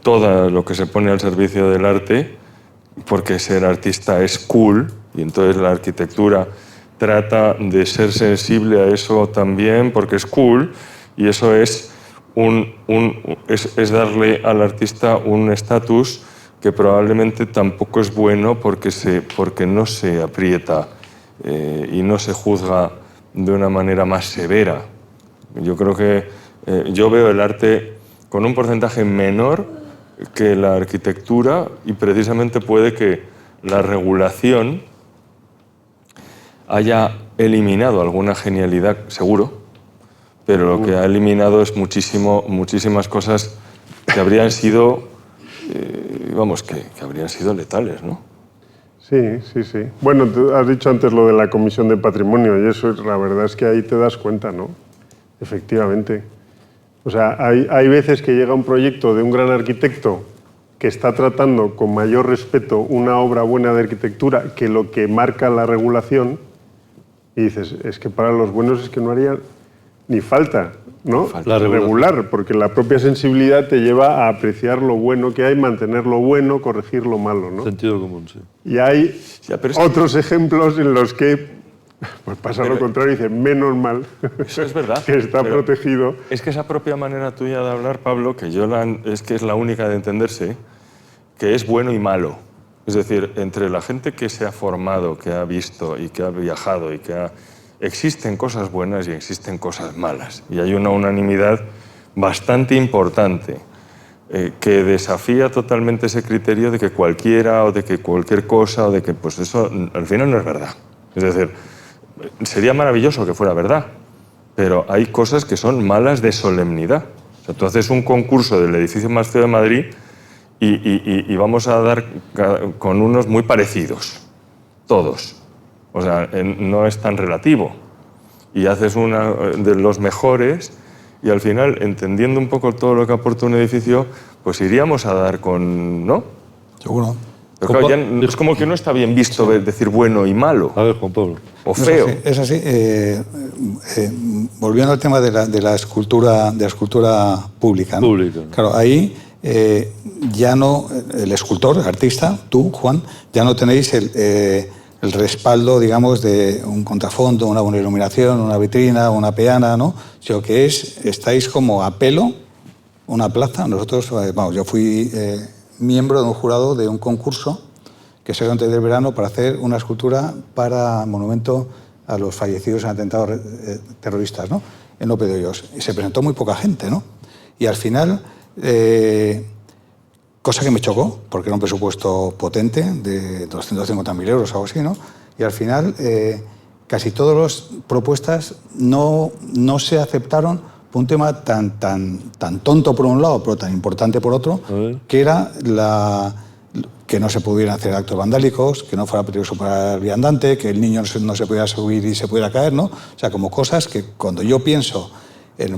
todo lo que se pone al servicio del arte, porque ser artista es cool, y entonces la arquitectura trata de ser sensible a eso también, porque es cool, y eso es darle al artista un estatus que probablemente tampoco es bueno porque no se aprieta y no se juzga de una manera más severa. Yo creo que yo veo el arte con un porcentaje menor que la arquitectura, y precisamente puede que la regulación haya eliminado alguna genialidad, seguro, pero lo que ha eliminado es muchísimas cosas que habrían sido, que habrían sido letales, ¿no? Sí. Bueno, tú has dicho antes lo de la Comisión de Patrimonio, y eso, la verdad es que ahí te das cuenta, ¿no? Efectivamente. O sea, hay veces que llega un proyecto de un gran arquitecto que está tratando con mayor respeto una obra buena de arquitectura que lo que marca la regulación, y dices, es que para los buenos es que no haría ni falta, ¿no? La regular, porque la propia sensibilidad te lleva a apreciar lo bueno que hay, mantener lo bueno, corregir lo malo, ¿no? Sentido común, sí. Y hay pero otros ejemplos en los que pues pasa lo contrario y dice, menos mal Eso es verdad. que está pero protegido. Es que esa propia manera tuya de hablar, Pablo, que es la única de entenderse, que es bueno y malo. Es decir, entre la gente que se ha formado, que ha visto y que ha viajado y existen cosas buenas y existen cosas malas. Y hay una unanimidad bastante importante que desafía totalmente ese criterio de que cualquiera o de que cualquier cosa o de que pues eso al final no es verdad. Es decir, sería maravilloso que fuera verdad, pero hay cosas que son malas de solemnidad. O sea, tú haces un concurso del edificio más feo de Madrid y vamos a dar con unos muy parecidos, todos. O sea, no es tan relativo. Y haces una de los mejores y al final, entendiendo un poco todo lo que aporta un edificio, pues iríamos a dar con... ¿no? Seguro. Pero claro, ya es como que no está bien visto decir bueno y malo. A ver, Juan Pablo. O feo. Es así. Volviendo al tema de la escultura pública. ¿No? Pública. Claro, ahí ya no, el escultor, el artista, tú, Juan, ya no tenéis el respaldo, digamos, de un contrafondo, una buena iluminación, una vitrina, una peana, ¿no? Sino que estáis como a pelo, una plaza. Nosotros, vamos, yo fui miembro de un jurado de un concurso que se dio antes del verano para hacer una escultura para monumento a los fallecidos en atentados terroristas, ¿no? En Lope de Hoyos. Y se presentó muy poca gente, ¿no? Y al final, cosa que me chocó, porque era un presupuesto potente de 250.000 euros o algo así, ¿no? Y al final, casi todas las propuestas no se aceptaron por un tema tan tonto por un lado, pero tan importante por otro, que era que no se pudieran hacer actos vandálicos, que no fuera peligroso para el viandante, que el niño no se pudiera subir y se pudiera caer, ¿no? O sea, como cosas que cuando yo pienso en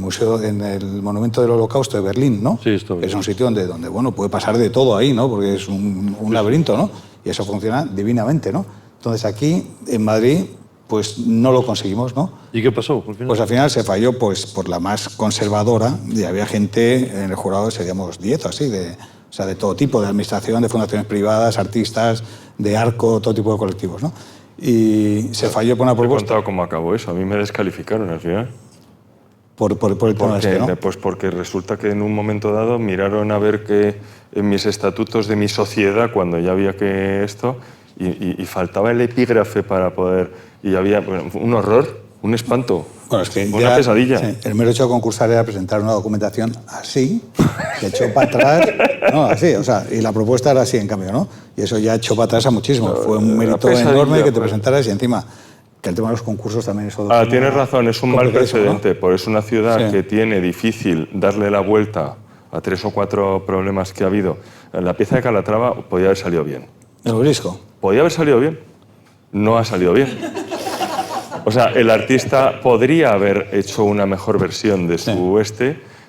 el Monumento del Holocausto de Berlín, ¿no? Sí, está bien. Es un sitio donde bueno, puede pasar de todo ahí, ¿no? Porque es un laberinto, ¿no? Y eso funciona divinamente, ¿no? Entonces aquí, en Madrid, pues no lo conseguimos, ¿no? ¿Y qué pasó? Pues al final se falló pues, por la más conservadora, y había gente en el jurado, seríamos 10 o así, de todo tipo, de administración, de fundaciones privadas, artistas, de Arco, todo tipo de colectivos, ¿no? Y se falló por una Te he propuesta. contado cómo acabó eso. A mí me descalificaron al final. Por el tema este, ¿no? Pues porque resulta que en un momento dado miraron a ver que en mis estatutos de mi sociedad, cuando ya había que esto, y faltaba el epígrafe para poder... Y había un horror, un espanto, Bueno, es que una pesadilla. Sí, el mero hecho de concursar era presentar una documentación así, que echó para atrás, no, así, o sea, y la propuesta era así, en cambio, ¿no? Y eso ya echó para atrás a muchísimo. Fue un mérito enorme que te presentaras y encima que el tema de los concursos también es otro. Tienes razón, es un mal precedente, ¿no? porque es una ciudad Sí. que tiene difícil darle la vuelta a 3 o 4 problemas que ha habido. La pieza de Calatrava podía haber salido bien. El obelisco. Podía haber salido bien. No ha salido bien. O sea, el artista podría haber hecho una mejor versión de su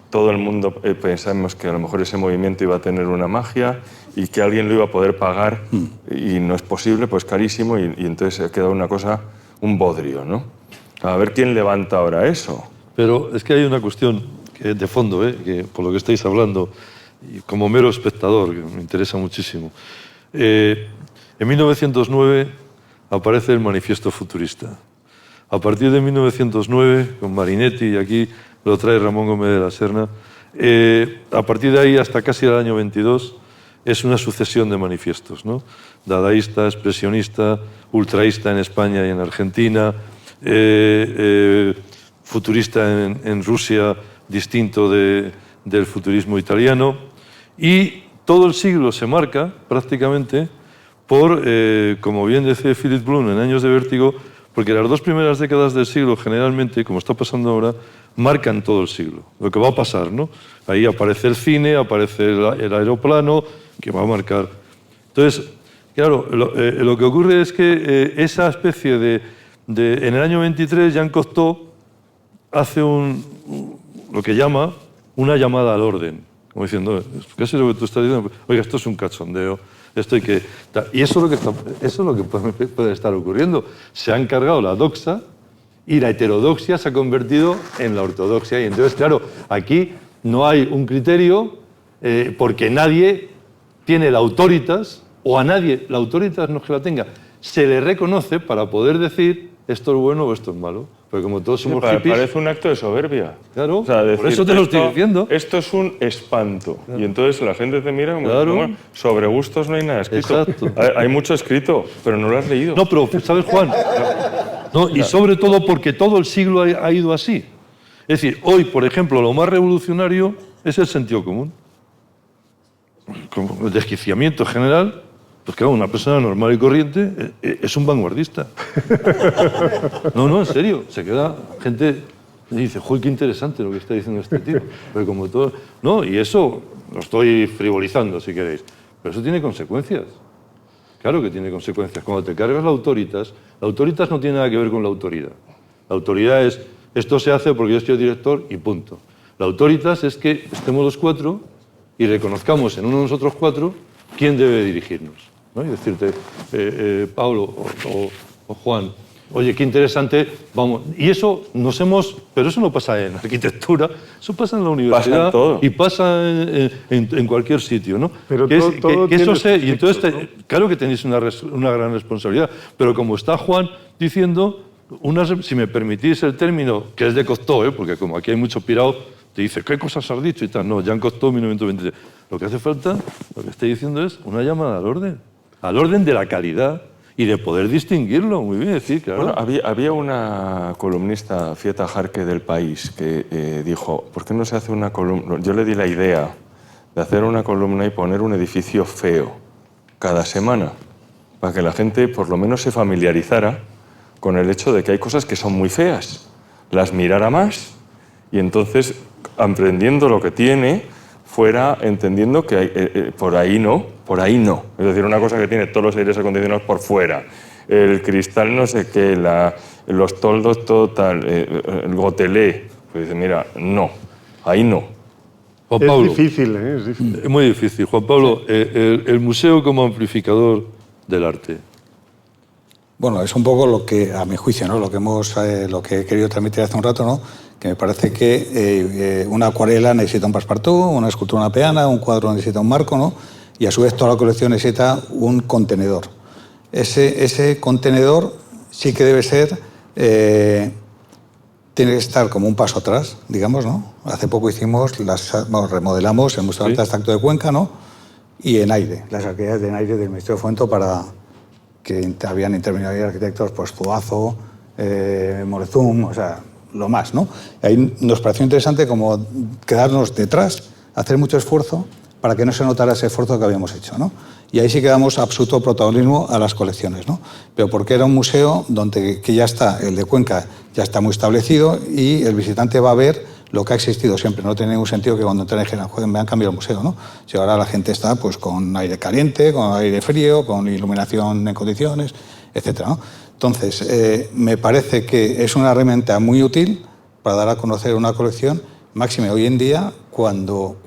Todo el mundo pensamos que a lo mejor ese movimiento iba a tener una magia y que alguien lo iba a poder pagar y no es posible, pues carísimo, y entonces ha quedado una cosa, un bodrio, ¿no? A ver quién levanta ahora eso. Pero es que hay una cuestión que de fondo, que por lo que estáis hablando, y como mero espectador, que me interesa muchísimo. En 1909 aparece el Manifiesto Futurista. A partir de 1909, con Marinetti, y aquí lo trae Ramón Gómez de la Serna, a partir de ahí hasta casi el año 22 es una sucesión de manifiestos, ¿no? Dadaísta, expresionista, ultraísta en España y en Argentina, futurista en Rusia, distinto del futurismo italiano, y todo el siglo se marca prácticamente por, como bien decía Philip Bloom en Años de Vértigo, porque las 2 primeras décadas del siglo generalmente, como está pasando ahora, marcan todo el siglo, lo que va a pasar, ¿no? Ahí aparece el cine, aparece el aeroplano, que va a marcar. Entonces, claro, lo que ocurre es que esa especie en el año 23, Jean Cocteau hace lo que llama una llamada al orden, como diciendo, ¿qué es lo que tú estás diciendo? Oiga, esto es un cachondeo. Esto hay que... Y eso es lo que puede estar ocurriendo. Se han cargado la doxa y la heterodoxia se ha convertido en la ortodoxia. Y entonces, claro, aquí no hay un criterio porque nadie tiene la autoritas, o a nadie la autoritas no es que la tenga, se le reconoce para poder decir esto es bueno o esto es malo. Porque como todos somos hippies... Parece un acto de soberbia. Claro, o sea, decir, por eso te lo estoy diciendo. Esto es un espanto. Claro. Y entonces la gente te mira como, claro. Sobre gustos no hay nada escrito. Exacto. Hay mucho escrito, pero no lo has leído. No, pero, ¿sabes, Juan? No, y sobre todo porque todo el siglo ha ido así. Es decir, hoy, por ejemplo, lo más revolucionario es el sentido común. Como el desquiciamiento general, pues claro, una persona normal y corriente es un vanguardista. No, en serio. Se queda gente y dice, ¡joder, qué interesante lo que está diciendo este tío! Pero como todo... No, y eso lo estoy frivolizando, si queréis. Pero eso tiene consecuencias. Claro que tiene consecuencias. Cuando te cargas la autoritas no tiene nada que ver con la autoridad. La autoridad es, esto se hace porque yo soy el director y punto. La autoritas es que estemos los 4 y reconozcamos en uno de nosotros 4 quién debe dirigirnos. ¿no? Y decirte, Pablo o Juan, oye, qué interesante, vamos. Y eso pero eso no pasa en arquitectura, eso pasa en la universidad. Pasa en todo. Y pasa en cualquier sitio, ¿no? Pero Que todo que eso tiene y entonces, efectos, ¿no? claro que tenéis una gran responsabilidad, pero como está Juan diciendo, si me permitís el término, que es de Cocteau, porque como aquí hay mucho pirado, te dice, ¿qué cosas has dicho? Y tal. No, Jean Cocteau, 1923. Lo que hace falta, lo que estoy diciendo es una llamada al orden de la calidad y de poder distinguirlo. Muy bien, decir, claro. Bueno, había una columnista, Fieta Jarque, del País, que dijo, ¿por qué no se hace una columna? Yo le di la idea de hacer una columna y poner un edificio feo cada semana, para que la gente por lo menos se familiarizara con el hecho de que hay cosas que son muy feas, las mirara más y entonces, aprendiendo lo que tiene, fuera entendiendo que hay, por ahí no. Es decir, una cosa que tiene todos los aires acondicionados por fuera, el cristal no sé qué, los toldos todo tal, el gotelé, pues dice, mira, no, ahí no. Juan Pablo, Es difícil, ¿eh? Es difícil. es muy difícil. Juan Pablo, el museo como amplificador del arte. Bueno, es un poco lo que, a mi juicio, ¿no? Lo que he querido transmitir hace un rato, ¿no? Que me parece que una acuarela necesita un passepartout, una escultura una peana, un cuadro necesita un marco, ¿no? Y a su vez toda la colección necesita un contenedor. Ese contenedor sí que debe ser, tiene que estar como un paso atrás, digamos, ¿no? Hace poco remodelamos el Museo de Arte Abstracto de Cuenca, ¿no? Y en aire, las actividades de en aire del Ministerio de Fomento para que habían intervenido ahí arquitectos, pues Zuazo, Morezum, o sea, lo más, ¿no? Ahí nos pareció interesante como quedarnos detrás, hacer mucho esfuerzo para que no se notara ese esfuerzo que habíamos hecho, ¿no? Y ahí sí que damos absoluto protagonismo a las colecciones, ¿no? Pero porque era un museo donde que ya está, el de Cuenca ya está muy establecido y el visitante va a ver lo que ha existido siempre. No tiene ningún sentido que cuando entren dijeran, joder, me han cambiado el museo, ¿no? Si ahora la gente está pues con aire caliente, con aire frío, con iluminación en condiciones, etcétera, ¿no? Entonces, me parece que es una herramienta muy útil para dar a conocer una colección, máxime hoy en día, cuando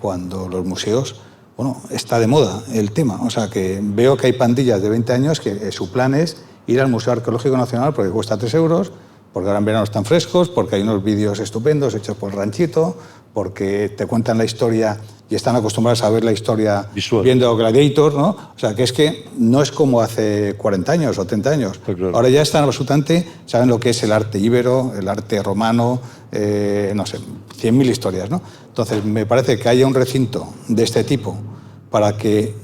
los museos, bueno, está de moda el tema. O sea, que veo que hay pandillas de 20 años que su plan es ir al Museo Arqueológico Nacional porque cuesta 3 euros, porque ahora en verano están frescos, porque hay unos vídeos estupendos hechos por Ranchito, porque te cuentan la historia y están acostumbrados a ver la historia visual, viendo Gladiator, ¿no? O sea, que es que no es como hace 40 años o 30 años. Claro. Ahora ya están absolutamente, saben lo que es el arte íbero, el arte romano, no sé, 100.000 historias, ¿no? Entonces, me parece que haya un recinto de este tipo para que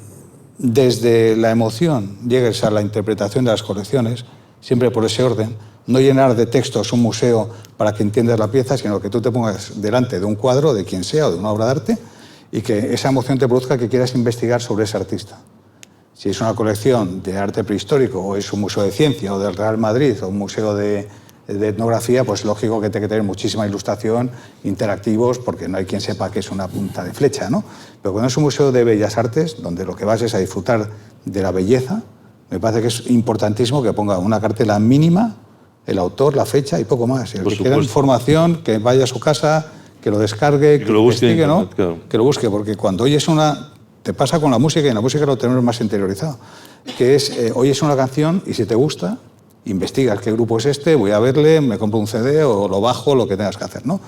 desde la emoción llegues a la interpretación de las colecciones, siempre por ese orden, no llenar de textos un museo para que entiendas la pieza, sino que tú te pongas delante de un cuadro, de quien sea, o de una obra de arte, y que esa emoción te produzca que quieras investigar sobre ese artista. Si es una colección de arte prehistórico, o es un museo de ciencia, o del Real Madrid, o un museo de etnografía, pues lógico que tiene que tener muchísima ilustración, interactivos, porque no hay quien sepa que es una punta de flecha, ¿no? Pero cuando es un museo de bellas artes, donde lo que vas es a disfrutar de la belleza, me parece que es importantísimo que ponga una cartela mínima, el autor, la fecha y poco más. El que quiera información, que vaya a su casa, que lo descargue, que lo busque, investigue, ¿no? Claro. Que lo busque, porque cuando oyes te pasa con la música, y en la música lo tenemos más interiorizado, que es, oyes una canción y si te gusta, investigas qué grupo es este, voy a verle, me compro un CD o lo bajo, lo que tengas que hacer, ¿no?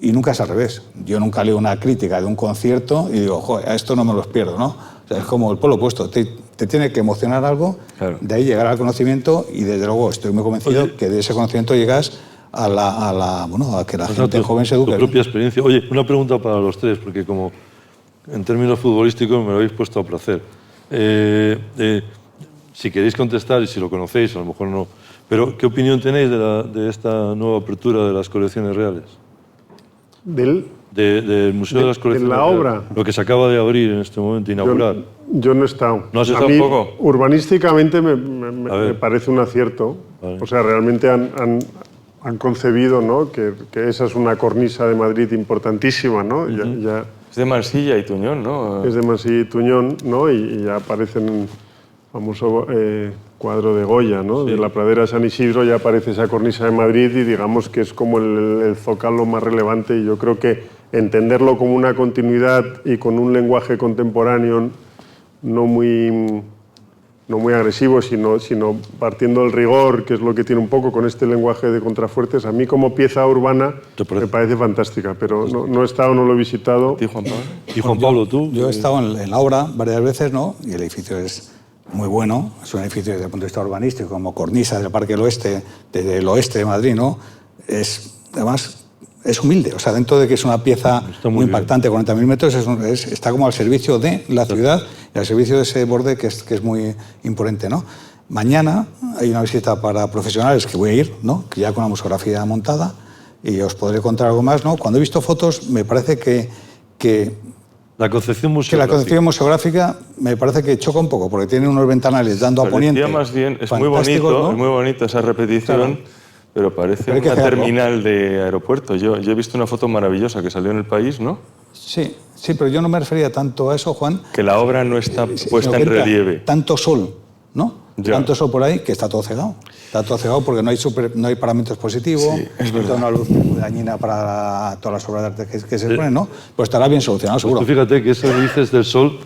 Y nunca es al revés. Yo nunca leo una crítica de un concierto y digo, joder, a esto no me los pierdo, ¿no? O sea, es como el polo opuesto. Te tiene que emocionar algo, claro. De ahí llegar al conocimiento y desde luego estoy muy convencido que de ese conocimiento llegas a que la gente joven se eduque. Tu propia experiencia. Oye, una pregunta para los tres, porque como en términos futbolísticos me lo habéis puesto a placer. Si queréis contestar y si lo conocéis, a lo mejor no. Pero, ¿qué opinión tenéis de esta nueva apertura de las colecciones reales? Del Museo de las Colecciones de la Reales, obra. Lo que se acaba de abrir en este momento, inaugurar. Yo no he estado. ¿No has estado un poco? Urbanísticamente me parece un acierto. Vale. O sea, realmente han concebido, ¿no? que esa es una cornisa de Madrid importantísima, ¿no? Ya es de Mansilla y Tuñón, ¿no? Es de Mansilla y Tuñón, ¿no? Y ya aparece en el famoso cuadro de Goya, ¿no? Sí. De la pradera de San Isidro ya aparece esa cornisa de Madrid y digamos que es como el zócalo más relevante, y yo creo que entenderlo como una continuidad y con un lenguaje contemporáneo no muy no muy agresivo, sino partiendo del rigor, que es lo que tiene un poco con este lenguaje de contrafuertes. A mí como pieza urbana me parece fantástica, pero no he estado, no lo he visitado. ¿Y Juan Pablo? Y Juan Pablo, tú. Yo he estado en la obra varias veces, ¿no? Y el edificio es muy bueno. Es un edificio desde el punto de vista urbanístico, como cornisa del Parque del Oeste, desde el oeste de Madrid, ¿no? Además, es humilde. O sea, dentro de que es una pieza muy impactante, 40.000 metros, está como al servicio de la ciudad y al servicio de ese borde que es muy imponente, ¿no? Mañana hay una visita para profesionales que voy a ir, ¿no? Que ya con la museografía montada, y os podré contar algo más, ¿no? Cuando he visto fotos, me parece que La concepción la concepción museográfica me parece que choca un poco, porque tiene unos ventanales dando a poniente. Más bien, es muy fantásticos, bonito, ¿no? es muy bonito esa repetición, claro, pero parece Pero hay que una hacerlo. terminal de aeropuerto. Yo he visto una foto maravillosa que salió en El País, ¿no? Sí, pero yo no me refería tanto a eso, Juan. Que la obra no está sino puesta que en entra relieve. Tanto sol, ¿no? Ya. Tanto sol por ahí que está todo cegado. Está todo cegado porque no hay parámetros positivos, toda una luz muy dañina para todas las obras de arte que se ponen, ¿no? Pues estará bien solucionado, seguro. Tú fíjate que eso que dices del sol,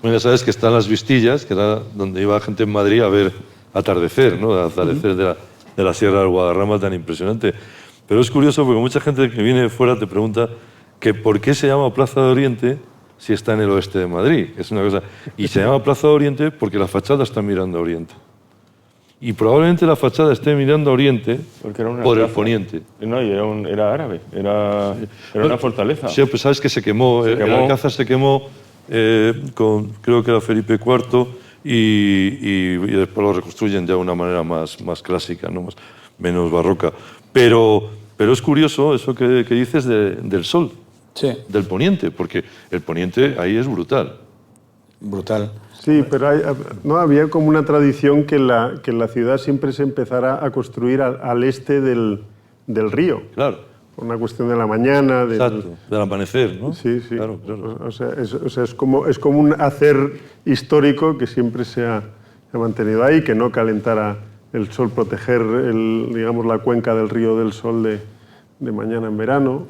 bueno, ya sabes que están las Vistillas, que era donde iba gente en Madrid a ver atardecer, ¿no? El atardecer de la Sierra del Guadarrama tan impresionante. Pero es curioso porque mucha gente que viene de fuera te pregunta que por qué se llama Plaza de Oriente si está en el oeste de Madrid. Es una cosa. Y se llama Plaza de Oriente porque la fachada está mirando a Oriente. Y probablemente la fachada esté mirando a Oriente Porque era una por el plaza. poniente. No, y era árabe, era una fortaleza. Sí, pues sabes que se quemó. El Alcázar se quemó con, creo que era Felipe IV, y después lo reconstruyen ya de una manera más clásica, ¿no? Menos barroca. Pero es curioso eso que dices del sol, Sí, del poniente, porque el poniente ahí es brutal. brutal. Sí, pero no había como una tradición que la ciudad siempre se empezara a construir al este del río. Claro, Por una cuestión de la mañana. exacto, del amanecer, ¿no? Sí. Claro. O sea, es como un hacer histórico que siempre se ha mantenido ahí, que no calentara el sol, proteger digamos, la cuenca del río del Sol de mañana en verano.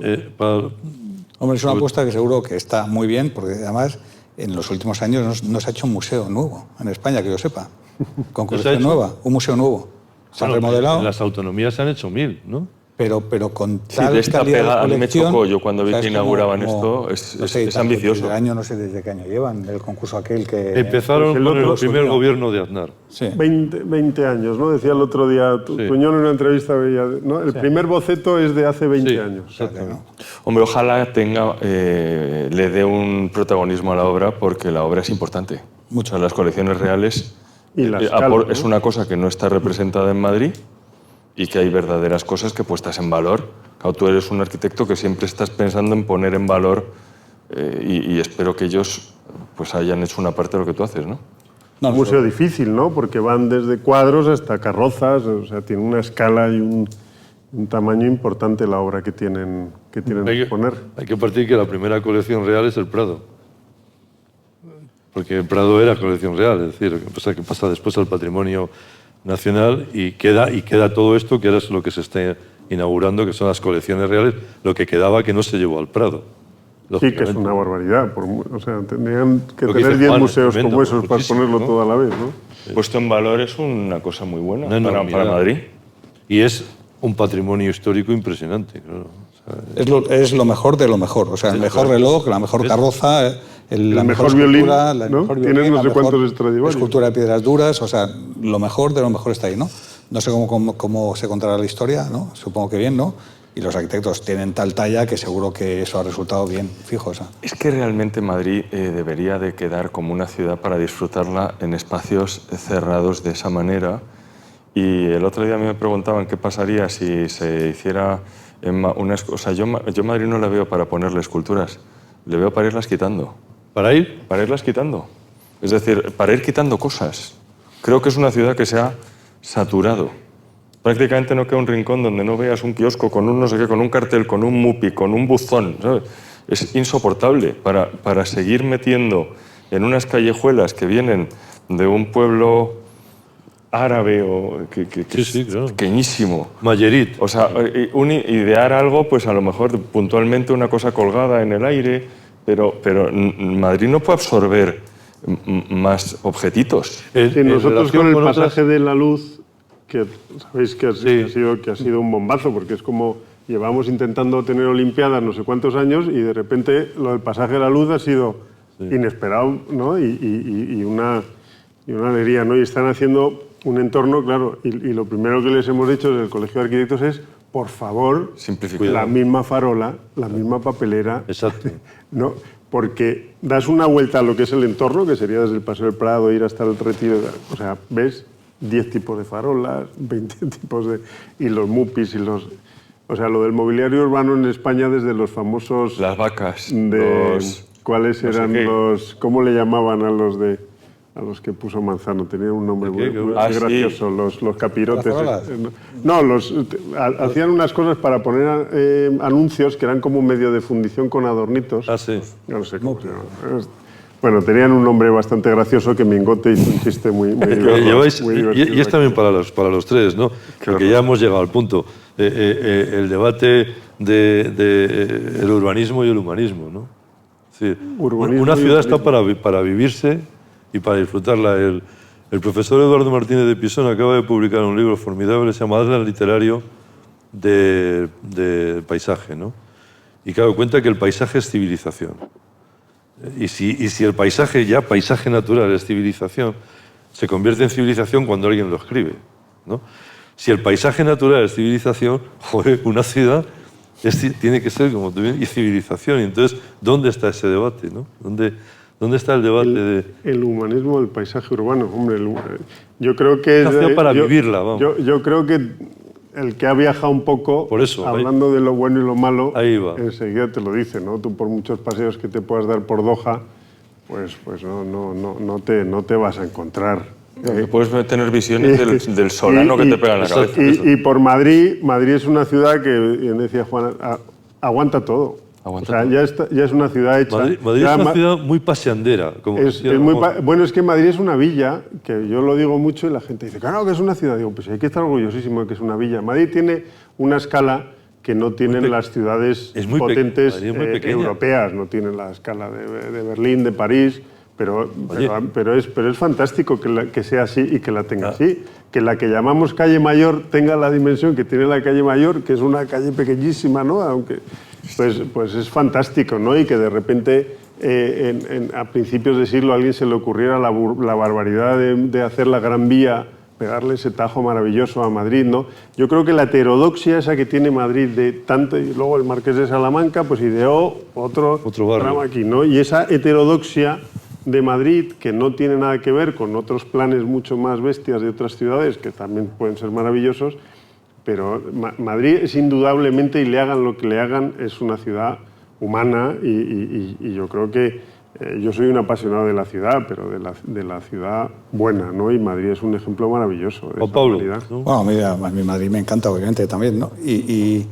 Hombre, es una apuesta que seguro que está muy bien, porque además en los últimos años no se ha hecho un museo nuevo en España, que yo sepa. Con colección nueva, un museo nuevo. Se ha remodelado. En las autonomías se han hecho 1000, ¿no? Pero con Sí, tal de esta calidad pegada, de a mí me colección, chocó. Yo cuando vi ¿sabes? que inauguraban Como- esto, no sé, es tanto, ambicioso. Desde el año, no sé desde qué año llevan, el concurso aquel que... Empezaron pues el con el otro primer gobierno de Aznar. Sí. 20 años, ¿no? Decía el otro día, Tuñón en una entrevista, ¿no? El primer boceto es de hace 20 años. Exactamente. Hombre, ojalá le dé un protagonismo a la obra, porque la obra es importante. Mucho. Las colecciones reales Y la escala, ¿no? es una cosa que no está representada en Madrid y que hay verdaderas cosas que puestas en valor. Claro, tú eres un arquitecto que siempre estás pensando en poner en valor y espero que ellos pues hayan hecho una parte de lo que tú haces, ¿no? No, Un museo difícil, ¿no? Porque van desde cuadros hasta carrozas, o sea, tiene una escala y un tamaño importante la obra que tienen que exponer. Hay que partir que la primera colección real es el Prado. Porque el Prado era colección real, es decir, que pasa después al patrimonio nacional y queda todo esto, que ahora es lo que se está inaugurando, que son las colecciones reales, lo que quedaba que no se llevó al Prado. Sí, que es una barbaridad. O sea, tendrían que Lo que tener dice 10 Juan, museos tremendo, como esos para muchísimo, ponerlo ¿no? todo a la vez, ¿no? Puesto en valor es una cosa muy buena Una para enormidad. Madrid. Y es un patrimonio histórico impresionante, claro. O sea, es lo mejor de lo mejor. O sea, el mejor reloj, la mejor carroza, la mejor mejor violín, escultura, ¿no? Tienen no sé cuántos Stradivarius. escultura de piedras duras. O sea, lo mejor de lo mejor está ahí, ¿no? No sé cómo se contará la historia, ¿no? Supongo que bien, ¿no? Y los arquitectos tienen tal talla que seguro que eso ha resultado bien fijo. O sea. Es que realmente Madrid debería de quedar como una ciudad para disfrutarla en espacios cerrados de esa manera. Y el otro día a mí me preguntaban qué pasaría si se hiciera o sea, yo Madrid no la veo para ponerle esculturas, le veo para irlas quitando. ¿Para ir? Para irlas quitando. Es decir, para ir quitando cosas. Creo que es una ciudad que se ha saturado. Prácticamente no queda un rincón donde no veas un kiosco con un no sé qué, con un cartel, con un mupi, con un buzón, ¿sabes? Es insoportable para seguir metiendo en unas callejuelas que vienen de un pueblo árabe o que Sí, es claro. pequeñísimo. Mayerit. O sea, idear algo, pues a lo mejor puntualmente una cosa colgada en el aire, pero Madrid no puede absorber más objetitos. Sí, nosotros con el pasaje otras... de la luz, que sabéis que ha sido un bombazo, porque es como llevamos intentando tener Olimpiadas no sé cuántos años y de repente lo del pasaje de la luz ha sido inesperado, ¿no? y una alegría, ¿no? Y están haciendo un entorno, claro, y lo primero que les hemos dicho desde el Colegio de Arquitectos es, por favor, la misma farola, la misma papelera. Exacto. ¿No? Porque das una vuelta a lo que es el entorno, que sería desde el Paseo del Prado, ir hasta el Retiro, o sea, ves 10 tipos de farolas, 20 tipos de... y los mupis y los... O sea, lo del mobiliario urbano en España desde los famosos... Las vacas, ¿Cuáles eran los...? ¿Cómo le llamaban a los que puso Manzano? Tenían un nombre muy gracioso, los capirotes. No, hacían unas cosas para poner anuncios que eran como un medio de fundición con adornitos. Ah, sí. No sé cómo se llama. Bueno, tenían un nombre bastante gracioso que Mingote hizo un chiste muy divertido. Y es también para los tres, ¿no? Porque ya hemos llegado al punto. El debate del urbanismo y el humanismo, ¿no? Es decir, una ciudad está para vivirse y para disfrutarla. El profesor Eduardo Martínez de Pisón acaba de publicar un libro formidable, se llama Atlas Literario del Paisaje, ¿no? Y claro, cuenta que el paisaje es civilización. Y si el paisaje, ya paisaje natural, es civilización, se convierte en civilización cuando alguien lo escribe, ¿no? Si el paisaje natural es civilización, joder, una ciudad tiene que ser como tú bien, y civilización. Y entonces, ¿dónde está ese debate, no? ¿Dónde está el debate el humanismo del paisaje urbano? Hombre, yo creo que es... Una ciudad para vivirla, vamos. Yo creo que el que ha viajado un poco, por eso, hablando de lo bueno y lo malo, ahí va. Enseguida te lo dice, ¿no? Tú por muchos paseos que te puedas dar por Doha, pues no te vas a encontrar. Puedes tener visiones del solano que te pega en la cabeza. Y por Madrid es una ciudad que, decía Juan, aguanta todo. Ya es una ciudad hecha. Madrid es una ciudad muy paseandera. Bueno, es que Madrid es una villa, que yo lo digo mucho y la gente dice, claro que es una ciudad. Digo, pues hay que estar orgullosísimo de que es una villa. Madrid tiene una escala que no tienen las ciudades potentes europeas, no tienen la escala de Berlín, de París. Pero es fantástico que sea así y que la tenga así. Que la que llamamos calle Mayor tenga la dimensión que tiene la calle Mayor, que es una calle pequeñísima, ¿no? Aunque, pues es fantástico, ¿no? Y que de repente, a principios de siglo, a alguien se le ocurriera la barbaridad de hacer la Gran Vía, pegarle ese tajo maravilloso a Madrid, ¿no? Yo creo que la heterodoxia esa que tiene Madrid de tanto, y luego el Marqués de Salamanca, pues ideó otro barrio aquí, ¿no? Y esa heterodoxia de Madrid, que no tiene nada que ver con otros planes mucho más bestias de otras ciudades, que también pueden ser maravillosos, pero Madrid es indudablemente, y le hagan lo que le hagan, es una ciudad humana y yo creo que yo soy un apasionado de la ciudad, pero de la ciudad buena, ¿no? Y Madrid es un ejemplo maravilloso de esa Pablo, calidad. ¿no? Bueno, a mí Madrid me encanta, obviamente, también, ¿no? Y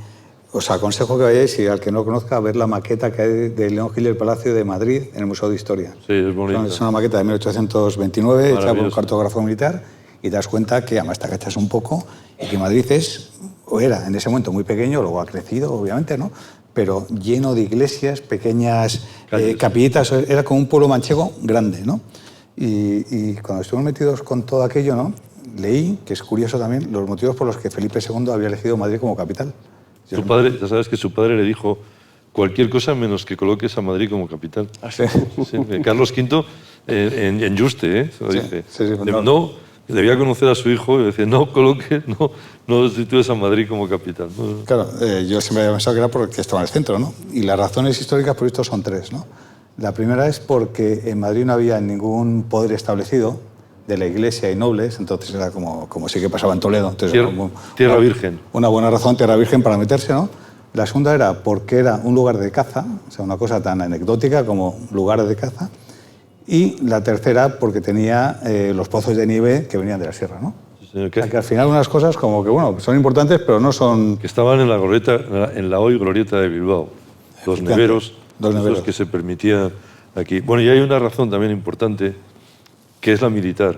os aconsejo que vayáis, y al que no lo conozca, a ver la maqueta que hay de León Gil del Palacio de Madrid en el Museo de Historia. Sí, es bonita. Es una maqueta de 1829, hecha por un cartógrafo militar, y te das cuenta que, además te agachas un poco, y que Madrid era en ese momento muy pequeño, luego ha crecido, obviamente, ¿no? Pero lleno de iglesias, pequeñas capillitas, era como un pueblo manchego grande, ¿no? Y cuando estuvimos metidos con todo aquello, ¿no? Leí, que es curioso también, los motivos por los que Felipe II había elegido Madrid como capital. Su padre, ya sabes que su padre le dijo cualquier cosa menos que coloques a Madrid como capital. ¿Ah, sí? Sí, Carlos V en Juste, se lo dice. Sí, no, debía conocer a su hijo y decía, no coloques, no sitúes a Madrid como capital. No. Claro, yo siempre había pensado que era porque estaba en el centro, ¿no? Y las razones históricas por esto son tres, ¿no? La primera es porque en Madrid no había ningún poder establecido de la Iglesia y nobles, entonces era como sí que pasaba en Toledo. Entonces tierra virgen. Una buena razón, tierra virgen para meterse, ¿no? La segunda era porque era un lugar de caza, o sea, una cosa tan anecdótica como lugar de caza. Y la tercera porque tenía los pozos de nieve que venían de la sierra, ¿no? Sí, señor, o sea, que al final unas cosas como que, bueno, son importantes, pero no son... Que estaban en la hoy glorieta de Bilbao. Los neveros que se permitían aquí. Bueno, y hay una razón también importante, que es la militar.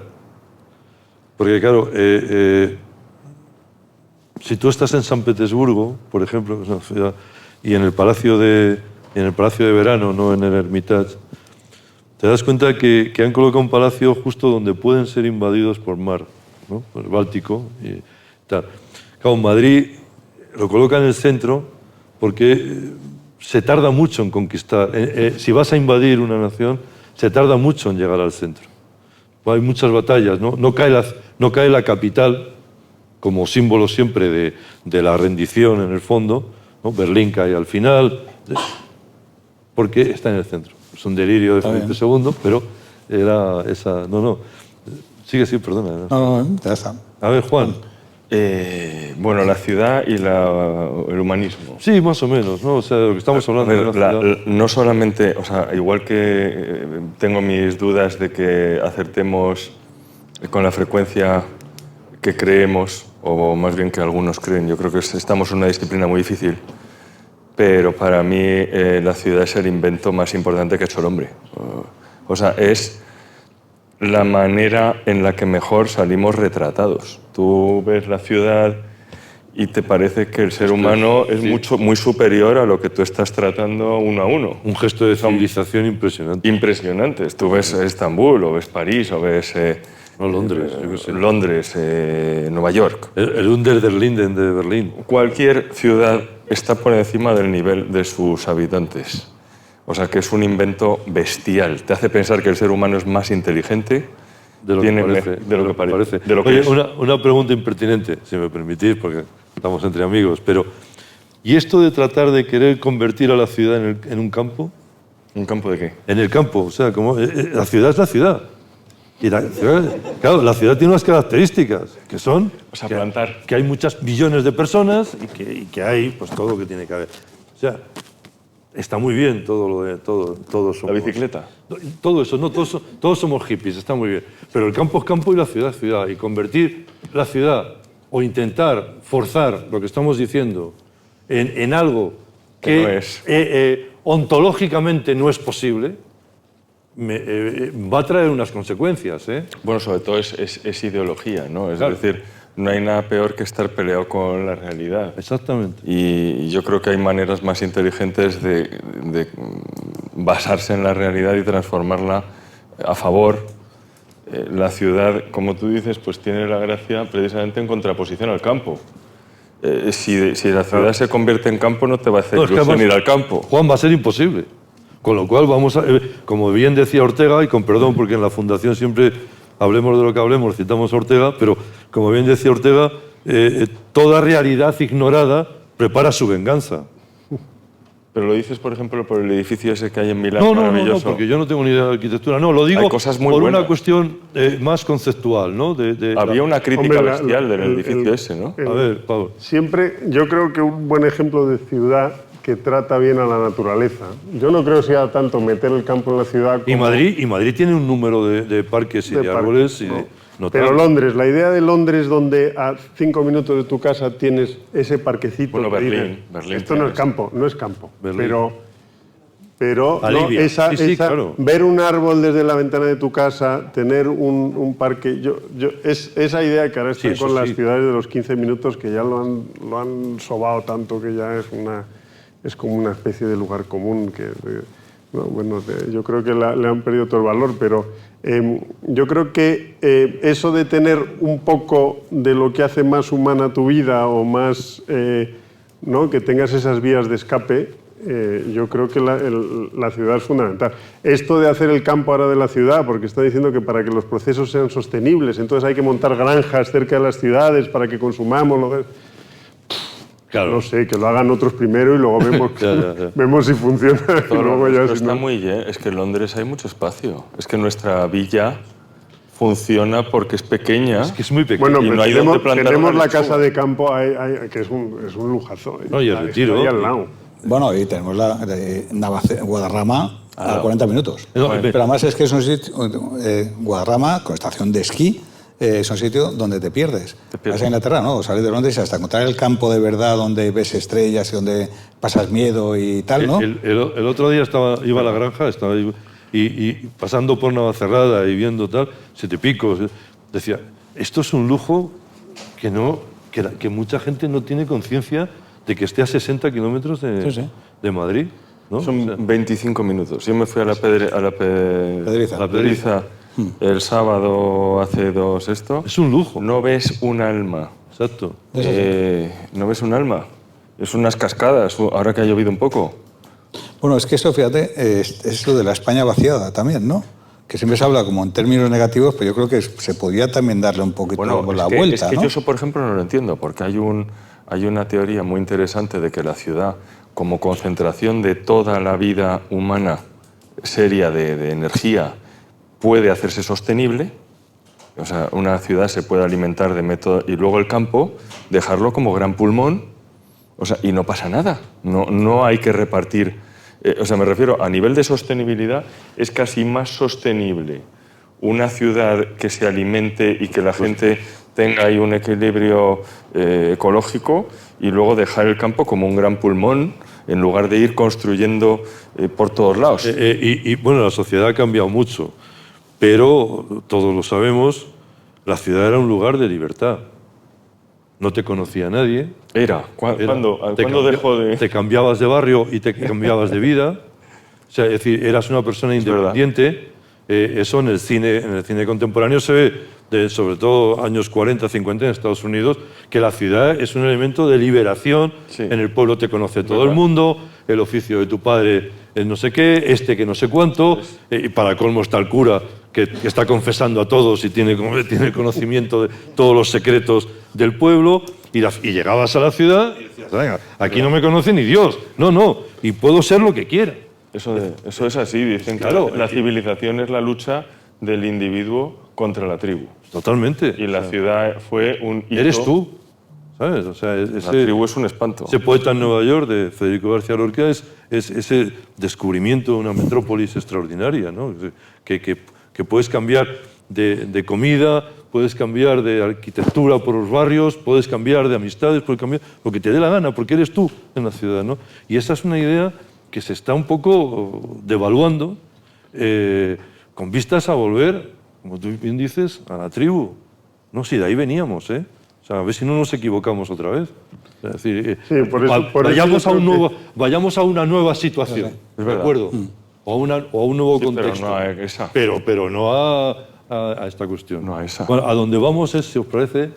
Porque, claro, si tú estás en San Petersburgo, por ejemplo, que es una ciudad, y en el Palacio de Verano, no en el Hermitage, te das cuenta que han colocado un palacio justo donde pueden ser invadidos por mar, ¿no? Por el Báltico y tal. Claro, Madrid lo coloca en el centro porque se tarda mucho en conquistar. Si vas a invadir una nación, se tarda mucho en llegar al centro. Hay muchas batallas, ¿no? No cae la capital como símbolo siempre de la rendición en el fondo, ¿no? Berlín cae al final, porque está en el centro. Es un delirio de Felipe II, pero era esa... No. Sigue, sí, perdona. No, ya está. A ver, Juan. Bueno, la ciudad y el humanismo. Sí, más o menos, ¿no? O sea, de lo que estamos hablando de la ciudad. No solamente, o sea, igual que tengo mis dudas de que acertemos con la frecuencia que creemos, o más bien que algunos creen, yo creo que estamos en una disciplina muy difícil, pero para mí la ciudad es el invento más importante que ha hecho el hombre. O sea, es la manera en la que mejor salimos retratados. Tú ves la ciudad y te parece que el ser humano es muy superior a lo que tú estás tratando uno a uno. Un gesto de civilización impresionante. Impresionantes. Tú ves Estambul, o ves París, o ves Londres, yo qué sé. Londres, Nueva York. El Unter der Linden de Berlín. Cualquier ciudad está por encima del nivel de sus habitantes. O sea, que es un invento bestial. Te hace pensar que el ser humano es más inteligente de lo que parece. Oye, una pregunta impertinente, si me permitís, porque estamos entre amigos, pero ¿y esto de tratar de querer convertir a la ciudad en un campo? ¿Un campo de qué? En el campo, o sea, como la ciudad es la ciudad. Y claro, la ciudad tiene unas características, que son O sea, plantar. que hay muchas millones de personas y que hay pues todo lo que tiene que haber. O sea, está muy bien todo lo de todo somos, La bicicleta. todo eso, no todos somos hippies, está muy bien. Pero el campo es campo y la ciudad es ciudad. Y convertir la ciudad o intentar forzar lo que estamos diciendo en algo que no es. Ontológicamente no es posible, va a traer unas consecuencias, ¿eh? Bueno, sobre todo es ideología, ¿no? Es Claro. decir, no hay nada peor que estar peleado con la realidad. Exactamente. Y yo creo que hay maneras más inteligentes de basarse en la realidad y transformarla a favor. La ciudad, como tú dices, pues tiene la gracia precisamente en contraposición al campo. Si la ciudad se convierte en campo, no te va a hacer ilusión ir al campo. Juan, va a ser imposible. Con lo cual vamos a... como bien decía Ortega, y con perdón porque en la Fundación siempre hablemos de lo que hablemos, citamos a Ortega, pero como bien decía Ortega, toda realidad ignorada prepara su venganza. Pero lo dices, por ejemplo, por el edificio ese que hay en Milán, No, maravilloso. porque yo no tengo ni idea de arquitectura. No, lo digo Hay cosas muy por buenas. una cuestión más conceptual, ¿no? Había una crítica Hombre, bestial del edificio ese, ¿no? A ver, Pablo. Siempre, yo creo que un buen ejemplo de ciudad que trata bien a la naturaleza. Yo no creo que sea tanto meter el campo en la ciudad como... Y Madrid tiene un número de parques y de árboles y Pero Londres, la idea de Londres donde a 5 minutos de tu casa tienes ese parquecito... Bueno, que Berlín, dices, Berlín esto no es tienes. campo, no es campo. Berlín. Pero no, Alivia. Sí, claro. ver un árbol desde la ventana de tu casa, tener un parque... esa idea que ahora está eso con las sí. ciudades de los 15 minutos, que ya lo han sobado tanto que ya es como una especie de lugar común que... yo creo que le han perdido todo el valor, pero yo creo que eso de tener un poco de lo que hace más humana tu vida o más, ¿no? Que tengas esas vías de escape, yo creo que la ciudad es fundamental. Esto de hacer el campo ahora de la ciudad, porque está diciendo que para que los procesos sean sostenibles, entonces hay que montar granjas cerca de las ciudades para que consumamos lo de... Claro. No sé, que lo hagan otros primero y luego vemos, Ya. vemos si funciona. Y Todo luego esto ya, si está no. muy bien. Es que en Londres hay mucho espacio. Es que nuestra villa funciona porque es pequeña. Es que es muy pequeño. Bueno, Y pero no hay donde plantar tenemos una la casa lechuga. de campo, que es un lujazo. No, y el Está Retiro. ahí al lado. Bueno, y tenemos la de Guadarrama a 40 minutos. No, Pero además es que es un sitio, Guadarrama, con estación de esquí, es un sitio donde te pierdes. Vas a Inglaterra, ¿no? Sales de Londres hasta encontrar el campo de verdad donde ves estrellas y donde pasas miedo y tal, ¿no? El otro día iba a la granja, estaba y pasando por Navacerrada y viendo tal, 7 Picos, decía, esto es un lujo que mucha gente no tiene conciencia de que esté a 60 kilómetros de Madrid. ¿no? Son 25 minutos. Yo me fui a la Pedriza el sábado hace 2 esto. Es un lujo. No ves un alma. Exacto. No ves un alma. Es unas cascadas, ahora que ha llovido un poco. Bueno, es que eso, fíjate, es lo de la España vaciada también, ¿no? Que siempre se habla como en términos negativos, pero yo creo que se podía también darle un poquito la vuelta, es que ¿no? yo eso, por ejemplo, no lo entiendo, porque hay una teoría muy interesante de que la ciudad, como concentración de toda la vida humana seria de energía, puede hacerse sostenible. O sea, una ciudad se puede alimentar de método y luego el campo dejarlo como gran pulmón, o sea, y no pasa nada. No hay que repartir. O sea, me refiero a nivel de sostenibilidad, es casi más sostenible una ciudad que se alimente y que la gente tenga ahí un equilibrio ecológico y luego dejar el campo como un gran pulmón en lugar de ir construyendo por todos lados. Bueno, la sociedad ha cambiado mucho, pero todos lo sabemos, la ciudad era un lugar de libertad. No te conocía nadie. ¿Cuándo dejó de...? Te cambiabas de barrio y te cambiabas de vida. O sea, es decir, eras una persona independiente. Eso en el cine contemporáneo se ve, sobre todo años 40, 50 en Estados Unidos, que la ciudad es un elemento de liberación. Sí. En el pueblo te conoce todo el mundo, el oficio de tu padre es no sé qué, que no sé cuánto, y para colmo está el cura que está confesando a todos y tiene conocimiento de todos los secretos del pueblo, y llegabas a la ciudad y decías, venga, aquí no me conoce ni Dios. No, y puedo ser lo que quiera. Eso es así, dicen Claro, que la civilización es la lucha del individuo contra la tribu. Totalmente. Y la ciudad fue un hito. Eres tú, ¿sabes? O sea, La tribu es un espanto. Ese poeta en Nueva York de Federico García Lorca es ese descubrimiento de una metrópolis extraordinaria, ¿no? Que puedes cambiar de comida, puedes cambiar de arquitectura por los barrios, puedes cambiar de amistades, puedes cambiar lo que te dé la gana, porque eres tú en la ciudad, ¿no? Y esa es una idea que se está un poco devaluando con vistas a volver, como tú bien dices, a la tribu. No, si de ahí veníamos, ¿eh? O sea, a ver si no nos equivocamos otra vez. Es decir, Sí, por eso vayamos a una nueva situación, ¿de acuerdo? O a un nuevo contexto. Pero no a esa. Pero no a esta cuestión. No a esa. Bueno, a donde vamos es, si os parece,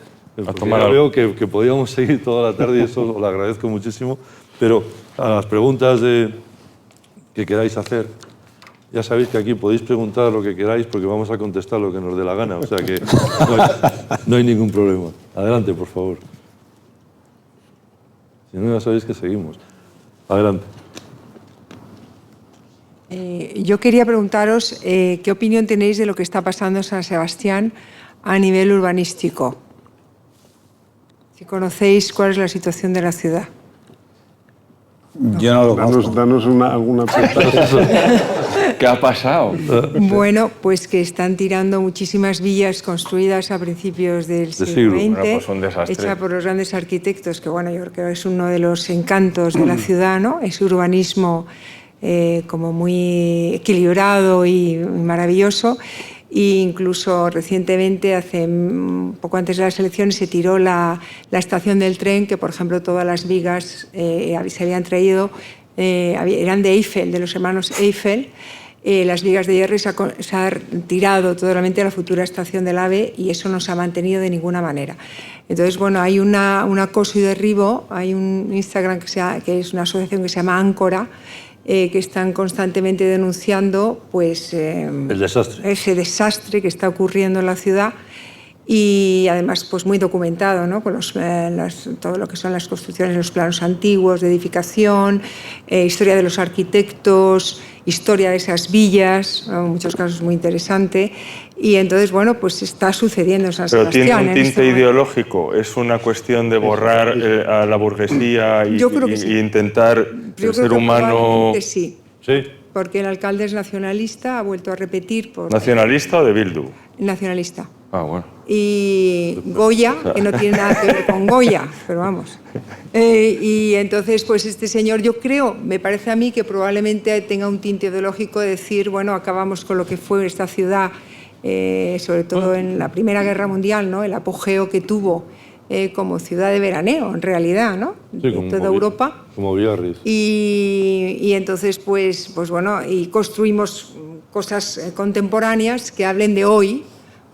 tomar ya algo. veo que podríamos seguir toda la tarde y eso os lo agradezco muchísimo, pero a las preguntas que queráis hacer, ya sabéis que aquí podéis preguntar lo que queráis porque vamos a contestar lo que nos dé la gana, o sea que no hay ningún problema. Adelante, por favor. Si no, ya sabéis que seguimos. Adelante. Yo quería preguntaros qué opinión tenéis de lo que está pasando en San Sebastián a nivel urbanístico. Si conocéis cuál es la situación de la ciudad. Yo no lo conozco. Danos alguna pista. ¿Qué ha pasado? Bueno, pues que están tirando muchísimas villas construidas a principios del siglo XX, Bueno, pues un desastre. hecha por los grandes arquitectos, que bueno, yo creo que es uno de los encantos de la ciudad, ¿no? Ese urbanismo como muy equilibrado y maravilloso. E incluso recientemente, poco antes de las elecciones, se tiró la estación del tren, que por ejemplo todas las vigas se habían traído, eran de Eiffel, de los hermanos Eiffel. Las vigas de hierro se ha tirado totalmente a la futura estación del AVE y eso no se ha mantenido de ninguna manera. Entonces, bueno, hay un acoso y derribo, hay un Instagram que es una asociación que se llama Áncora, que están constantemente denunciando pues, El desastre. ese desastre que está ocurriendo en la ciudad y además pues, muy documentado, ¿no? Con todo lo que son las construcciones, los planos antiguos de edificación, historia de los arquitectos, historia de esas villas, en muchos casos muy interesante. Y entonces, bueno, pues está sucediendo en San Sebastián. Pero tiene un tinte ideológico, es una cuestión de borrar a la burguesía y intentar el ser humano... Sí. Sí. Porque el alcalde es nacionalista, ha vuelto a repetir... ¿Nacionalista o de Bildu? Nacionalista. Ah, bueno. Y Goya, que no tiene nada que ver con Goya, pero vamos. Y entonces, pues este señor, yo creo, me parece a mí que probablemente tenga un tinte ideológico de decir, bueno, acabamos con lo que fue esta ciudad, sobre todo en la Primera Guerra Mundial, ¿no? El apogeo que tuvo como ciudad de veraneo, en realidad, ¿no? Sí, de toda Europa. Como Biarritz. Y entonces, pues bueno, y construimos cosas contemporáneas que hablen de hoy,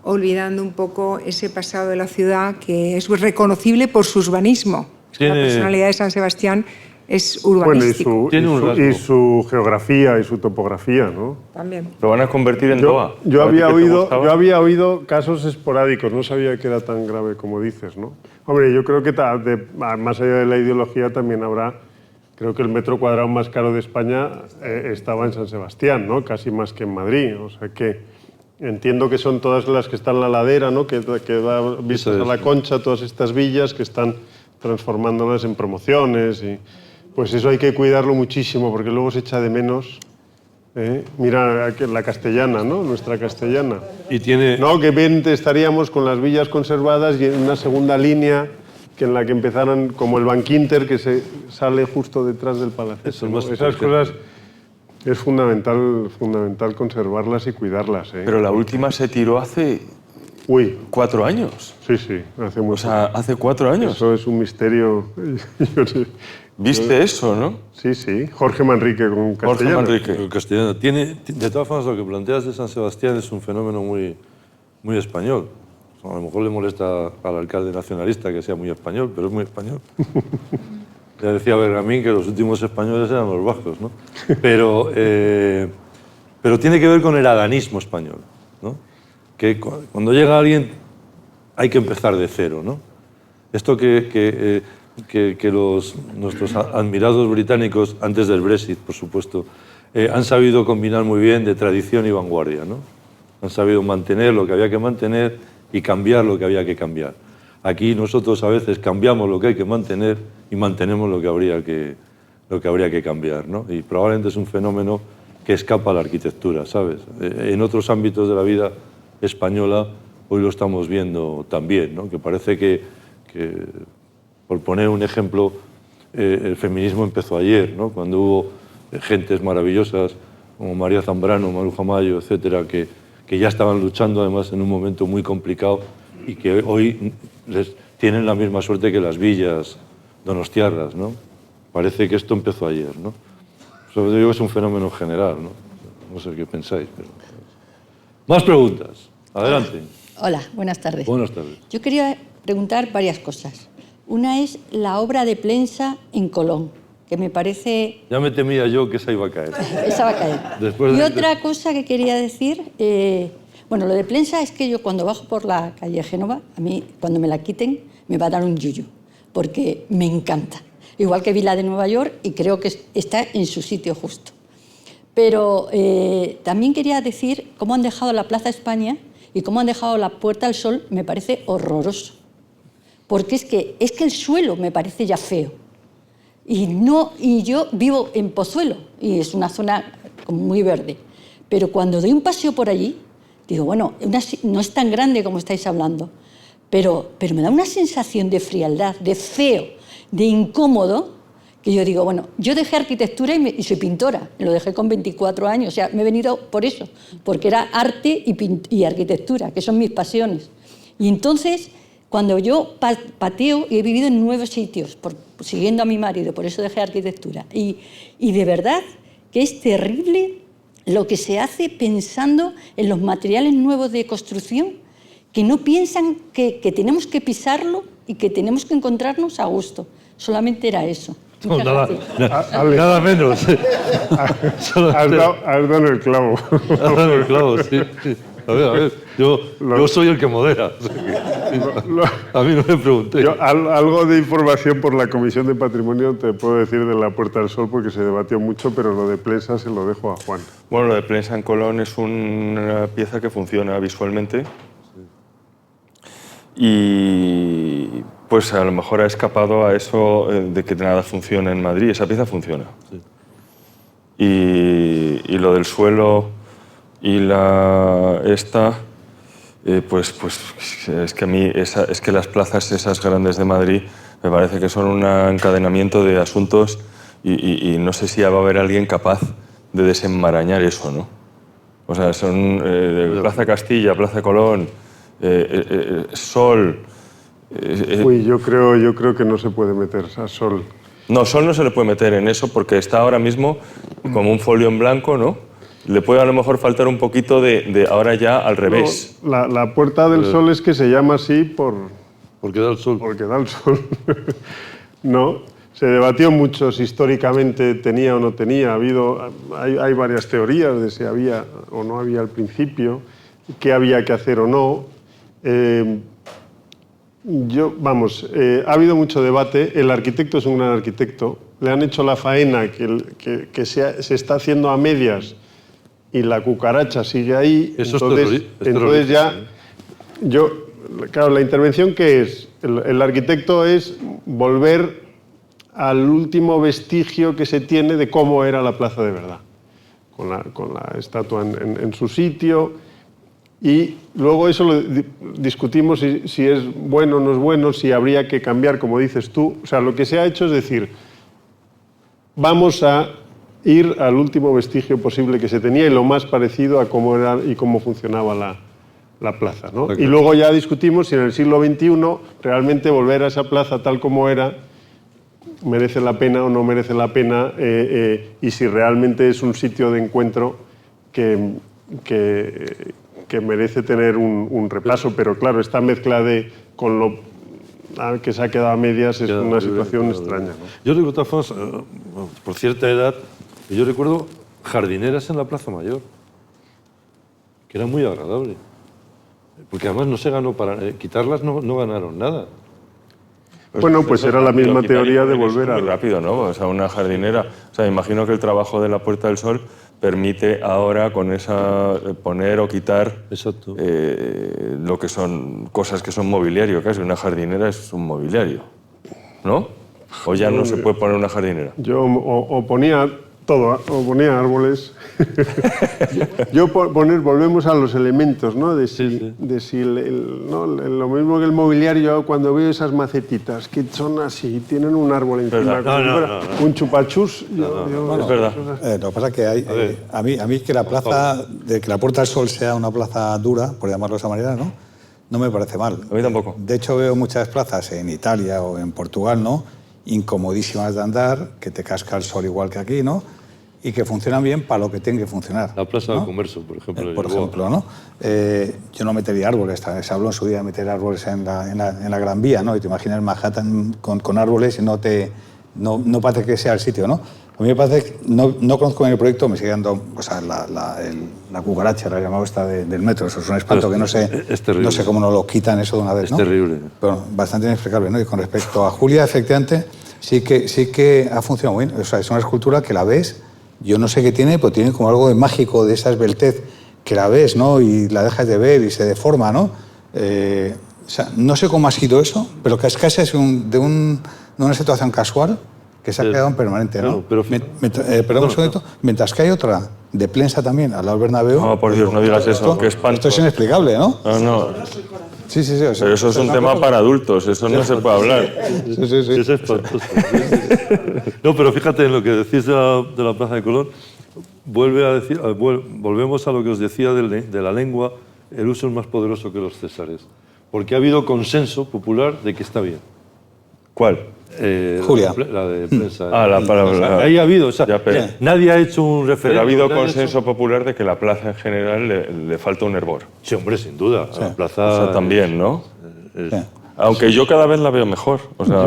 olvidando un poco ese pasado de la ciudad que es reconocible por su urbanismo. La personalidad de San Sebastián es urbanístico. Bueno, y su geografía y su topografía, ¿no? También. Lo van a convertir en DOA. Yo había oído casos esporádicos, no sabía que era tan grave como dices, ¿no? Hombre, yo creo que más allá de la ideología también habrá, creo que el metro cuadrado más caro de España estaba en San Sebastián, ¿no? Casi más que en Madrid, o sea que entiendo que son todas las que están en la ladera, ¿no? Que da vistas a la Concha, todas estas villas que están transformándolas en promociones y pues eso hay que cuidarlo muchísimo porque luego se echa de menos. Mira la Castellana, ¿no? Nuestra Castellana. Y tiene... No, que bien estaríamos con las villas conservadas y en una segunda línea en la que empezaran como el Bankinter que se sale justo detrás del Palacete, ¿no? Esas cosas es fundamental conservarlas y cuidarlas. Pero la última se tiró hace 4 años. Sí, hace mucho. O sea, hace 4 años. Eso es un misterio. ¿Viste eso, no? Sí. Jorge Manrique con Castellana. Castellana. De todas formas, lo que planteas de San Sebastián es un fenómeno muy, muy español. A lo mejor le molesta al alcalde nacionalista que sea muy español, pero es muy español. Ya decía Bergamín que los últimos españoles eran los vascos, ¿no? Pero tiene que ver con el adanismo español, ¿no? Que cuando llega alguien hay que empezar de cero, ¿no? Esto que nuestros admirados británicos, antes del Brexit, por supuesto, han sabido combinar muy bien de tradición y vanguardia, ¿no? Han sabido mantener lo que había que mantener y cambiar lo que había que cambiar. Aquí nosotros a veces cambiamos lo que hay que mantener y mantenemos lo que habría que cambiar, ¿no? Y probablemente es un fenómeno que escapa a la arquitectura, ¿sabes? En otros ámbitos de la vida española hoy lo estamos viendo también, ¿no? Que parece que por poner un ejemplo, el feminismo empezó ayer, ¿no? Cuando hubo gentes maravillosas como María Zambrano, Maruja Mayo, etcétera, que ya estaban luchando además en un momento muy complicado y que hoy tienen la misma suerte que las villas donostiarras, ¿no? Parece que esto empezó ayer, ¿no? Sobre todo es un fenómeno general, ¿no? No sé qué pensáis, pero... Más preguntas. Adelante. Hola, buenas tardes. Buenas tardes. Yo quería preguntar varias cosas. Una es la obra de Plensa en Colón, que me parece... Ya me temía yo que esa iba a caer. Esa va a caer. Y otra cosa que quería decir, bueno, lo de Plensa es que yo cuando bajo por la calle Génova, a mí cuando me la quiten me va a dar un yuyu, porque me encanta. Igual que vi la de Nueva York y creo que está en su sitio justo. Pero también quería decir cómo han dejado la Plaza España y cómo han dejado la Puerta del Sol, me parece horroroso. Porque es que el suelo me parece ya feo. Y yo vivo en Pozuelo y es una zona como muy verde. Pero cuando doy un paseo por allí, digo, bueno, no es tan grande como estáis hablando, pero me da una sensación de frialdad, de feo, de incómodo, que yo digo, bueno, yo dejé arquitectura y soy pintora, lo dejé con 24 años, o sea, me he venido por eso, porque era arte y arquitectura, que son mis pasiones. Y entonces, cuando yo pateo, y he vivido en 9 sitios, siguiendo a mi marido, por eso dejé arquitectura, y de verdad que es terrible lo que se hace pensando en los materiales nuevos de construcción, que no piensan que tenemos que pisarlo y que tenemos que encontrarnos a gusto. Solamente era eso. No, nada menos. Has dado en el clavo. Has dado en el clavo, sí. A ver, yo soy el que modera. A mí no me pregunté. Algo de información por la Comisión de Patrimonio te puedo decir de la Puerta del Sol porque se debatió mucho, pero lo de Plensa se lo dejo a Juan. Bueno, lo de Plensa en Colón es una pieza que funciona visualmente y pues a lo mejor ha escapado a eso de que nada funciona en Madrid. Esa pieza funciona. Sí. Y lo del suelo y pues es que a mí es que las plazas esas grandes de Madrid me parece que son un encadenamiento de asuntos y no sé si va a haber alguien capaz de desenmarañar eso, ¿no? O sea, son Plaza Castilla, Plaza Colón, Sol, Uy, yo creo que no se puede meter a Sol. No, Sol no se le puede meter en eso porque está ahora mismo como un folio en blanco, ¿no? Le puede a lo mejor faltar un poquito de ahora ya al revés. No, la Puerta del Sol es que se llama así porque da el sol. porque da el sol. No, se debatió mucho si históricamente tenía o no tenía. Hay varias teorías de si había o no había al principio, qué había que hacer o no. Ha habido mucho debate. El arquitecto es un gran arquitecto. Le han hecho la faena que se está haciendo a medias y la cucaracha sigue ahí. Eso entonces ya, claro, la intervención que es, el arquitecto es volver al último vestigio que se tiene de cómo era la plaza de verdad, con la estatua en su sitio. Y luego eso lo discutimos si es bueno o no es bueno, si habría que cambiar, como dices tú. O sea, lo que se ha hecho es decir, vamos a ir al último vestigio posible que se tenía y lo más parecido a cómo era y cómo funcionaba la plaza, ¿no? Okay. Y luego ya discutimos si en el siglo XXI realmente volver a esa plaza tal como era merece la pena o no merece la pena, y si realmente es un sitio de encuentro que merece tener un repaso. Pero claro, esta mezcla con lo que se ha quedado a medias es una situación extraña, ¿no? Yo recuerdo, de todas formas, por cierta edad, yo recuerdo jardineras en la Plaza Mayor, que era muy agradable. Porque además no se ganó quitarlas no ganaron nada. Bueno, pues era la misma teoría de volver muy rápido, ¿no? O sea, una jardinera. O sea, imagino que el trabajo de la Puerta del Sol permite ahora con esa poner o quitar lo que son cosas que son mobiliario, casi una jardinera es un mobiliario, ¿no? O ya no se puede poner una jardinera. Yo o ponía todo, o ponía árboles. Volvemos a los elementos, ¿no? De si lo mismo que el mobiliario, cuando veo esas macetitas que son así, tienen un árbol encima, un chupachus. Es verdad. Lo que pasa es que a mí que la plaza, que la Puerta del Sol sea una plaza dura, por llamarlo de esa manera, no me parece mal. A mí tampoco. De hecho, veo muchas plazas en Italia o en Portugal, ¿no? Incomodísimas de andar, que te casca el sol igual que aquí, ¿no? Y que funcionan bien para lo que tienen que funcionar. La Plaza del Comercio, por ejemplo. Por ejemplo, ¿no? Yo no metería árboles. Se habló en su día de meter árboles en la Gran Vía, ¿no? Y te imaginas Manhattan con árboles y no parece que sea el sitio, ¿no? A mí me parece que no conozco bien el proyecto, me sigue dando, o sea, la cucaracha, la llamado esta del metro, eso es un espanto que no sé cómo nos lo quitan eso de una vez, ¿no? Es terrible. Pero bastante inexplicable, ¿no? Y con respecto a Julia, efectivamente, sí que ha funcionado muy bien. O sea, es una escultura que la ves, yo no sé qué tiene, pero tiene como algo de mágico, de esa esbeltez, que la ves, ¿no? Y la dejas de ver y se deforma, ¿no? O sea, no sé cómo ha sido eso, pero que es casi de una situación casual que se ha quedado en permanente, ¿no? Claro, perdón un segundito. Mientras que hay otra de Plensa también, al lado del Bernabéu. No, por Dios, no digas eso, qué espanto. Esto es inexplicable, ¿no? No. Sí. O sea, pero eso es un tema para adultos, eso no se puede hablar. Sí. Es espantoso. No, pero fíjate en lo que decís de la Plaza de Colón. Volvemos a lo que os decía de la lengua, el uso es más poderoso que los césares. Porque ha habido consenso popular de que está bien. ¿Cuál? Julia. La de Plensa. Ahí ha habido, o sea, nadie ha hecho un referéndum. Pero ha habido consenso popular de que la plaza en general le falta un hervor. Sí, hombre, sin duda. Sí. La plaza O sea, también, ¿no? Sí. Aunque yo cada vez la veo mejor. O sea,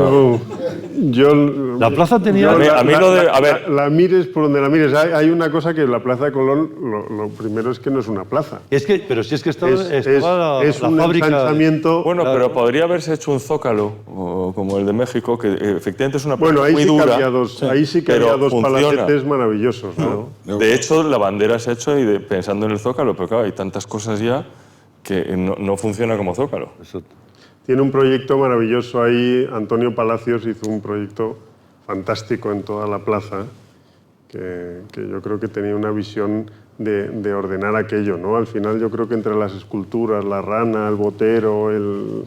la plaza tenía... La mires por donde la mires. Hay una cosa que la Plaza de Colón, lo primero es que no es una plaza. Pero si es que estaba es un fábrica... ensanchamiento... bueno, pero podría haberse hecho un zócalo, como el de México, que efectivamente es una plaza ahí muy sí dura. Ahí sí que había dos palacetes maravillosos, ¿no? De hecho, la bandera se ha hecho pensando en el zócalo, pero claro, hay tantas cosas ya que no funciona como zócalo. Exacto. Tiene un proyecto maravilloso ahí. Antonio Palacios hizo un proyecto fantástico en toda la plaza, que yo creo que tenía una visión de ordenar aquello, ¿no? Al final yo creo que entre las esculturas, la rana, el botero, el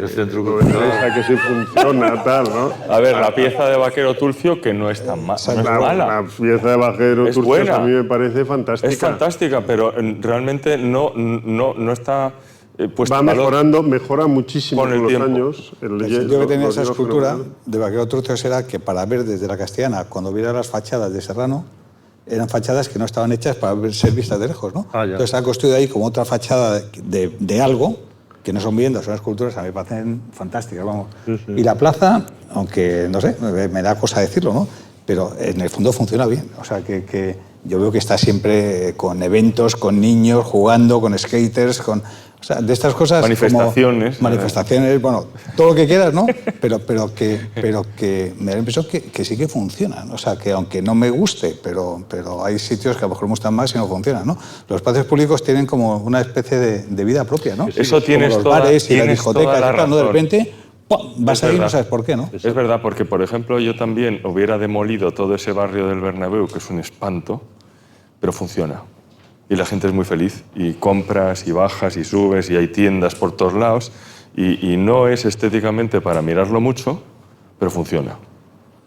centro cultural, que sí funciona, tal, ¿no? A ver, la pieza de Vaquero Turcio, que no es tan mala. La pieza de Vaquero Es Turcio buena. a mí me parece fantástica. Es fantástica, pero realmente no está puesto va en valor mejora muchísimo con los años. El sitio que tenía esa escultura de Vaquero Truchos era que para ver desde la Castellana, cuando viera las fachadas de Serrano, eran fachadas que no estaban hechas para ser vistas de lejos, ¿no? Entonces se ha construido ahí como otra fachada de algo, que no son viviendas, son esculturas, a mí me parecen fantásticas, vamos. Sí. Y la plaza, aunque, no sé, me da cosa decirlo, ¿no? Pero en el fondo funciona bien. O sea, que yo veo que está siempre con eventos, con niños, jugando, con skaters, con... O sea, de estas cosas... Manifestaciones. Manifestaciones, bueno, todo lo que quieras, ¿no? Pero que me da la impresión que sí que funcionan. O sea, que aunque no me guste, pero hay sitios que a lo mejor me gustan más y no funcionan, ¿no? Los espacios públicos tienen como una especie de vida propia, ¿no? Eso tienes como los toda, bares y las discotecas, la razón. ¿no? De repente... Vas ahí y no sabes por qué, ¿no? Es verdad, porque, por ejemplo, yo también hubiera demolido todo ese barrio del Bernabéu, que es un espanto, pero funciona. Y la gente es muy feliz. Y compras, y bajas, y subes, y hay tiendas por todos lados. Y no es estéticamente para mirarlo mucho, pero funciona.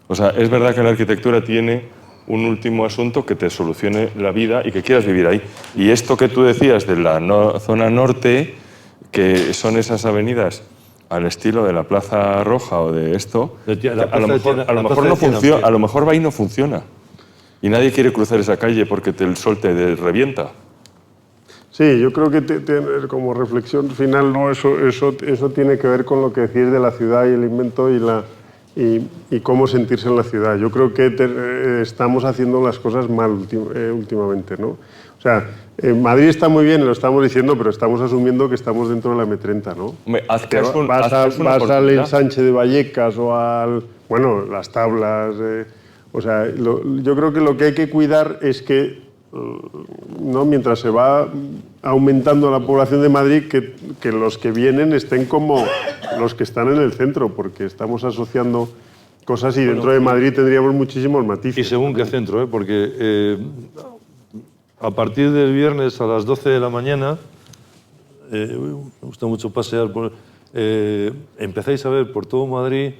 O sea, es verdad que la arquitectura tiene un último asunto que te solucione la vida y que quieras vivir ahí. Y esto que tú decías de la zona norte, que son esas avenidas al estilo de la Plaza Roja o de esto, a lo mejor va y no funciona. Y nadie quiere cruzar esa calle porque el sol te revienta. Sí, yo creo que como reflexión final, ¿no? Eso tiene que ver con lo que decís de la ciudad y el invento y cómo sentirse en la ciudad. Yo creo que estamos haciendo las cosas mal últimamente, ¿no? O sea, Madrid está muy bien, lo estamos diciendo, pero estamos asumiendo que estamos dentro de la M30, ¿no? Vas al ensanche de Vallecas o al... Bueno, las tablas... o sea, yo creo que lo que hay que cuidar es que, ¿no? Mientras se va aumentando la población de Madrid, que los que vienen estén como los que están en el centro, porque estamos asociando cosas y dentro de Madrid tendríamos muchísimos matices. Y según qué centro, ¿eh? Porque... a partir del viernes a las 12 de la mañana, me gusta mucho pasear por... empezáis a ver por todo Madrid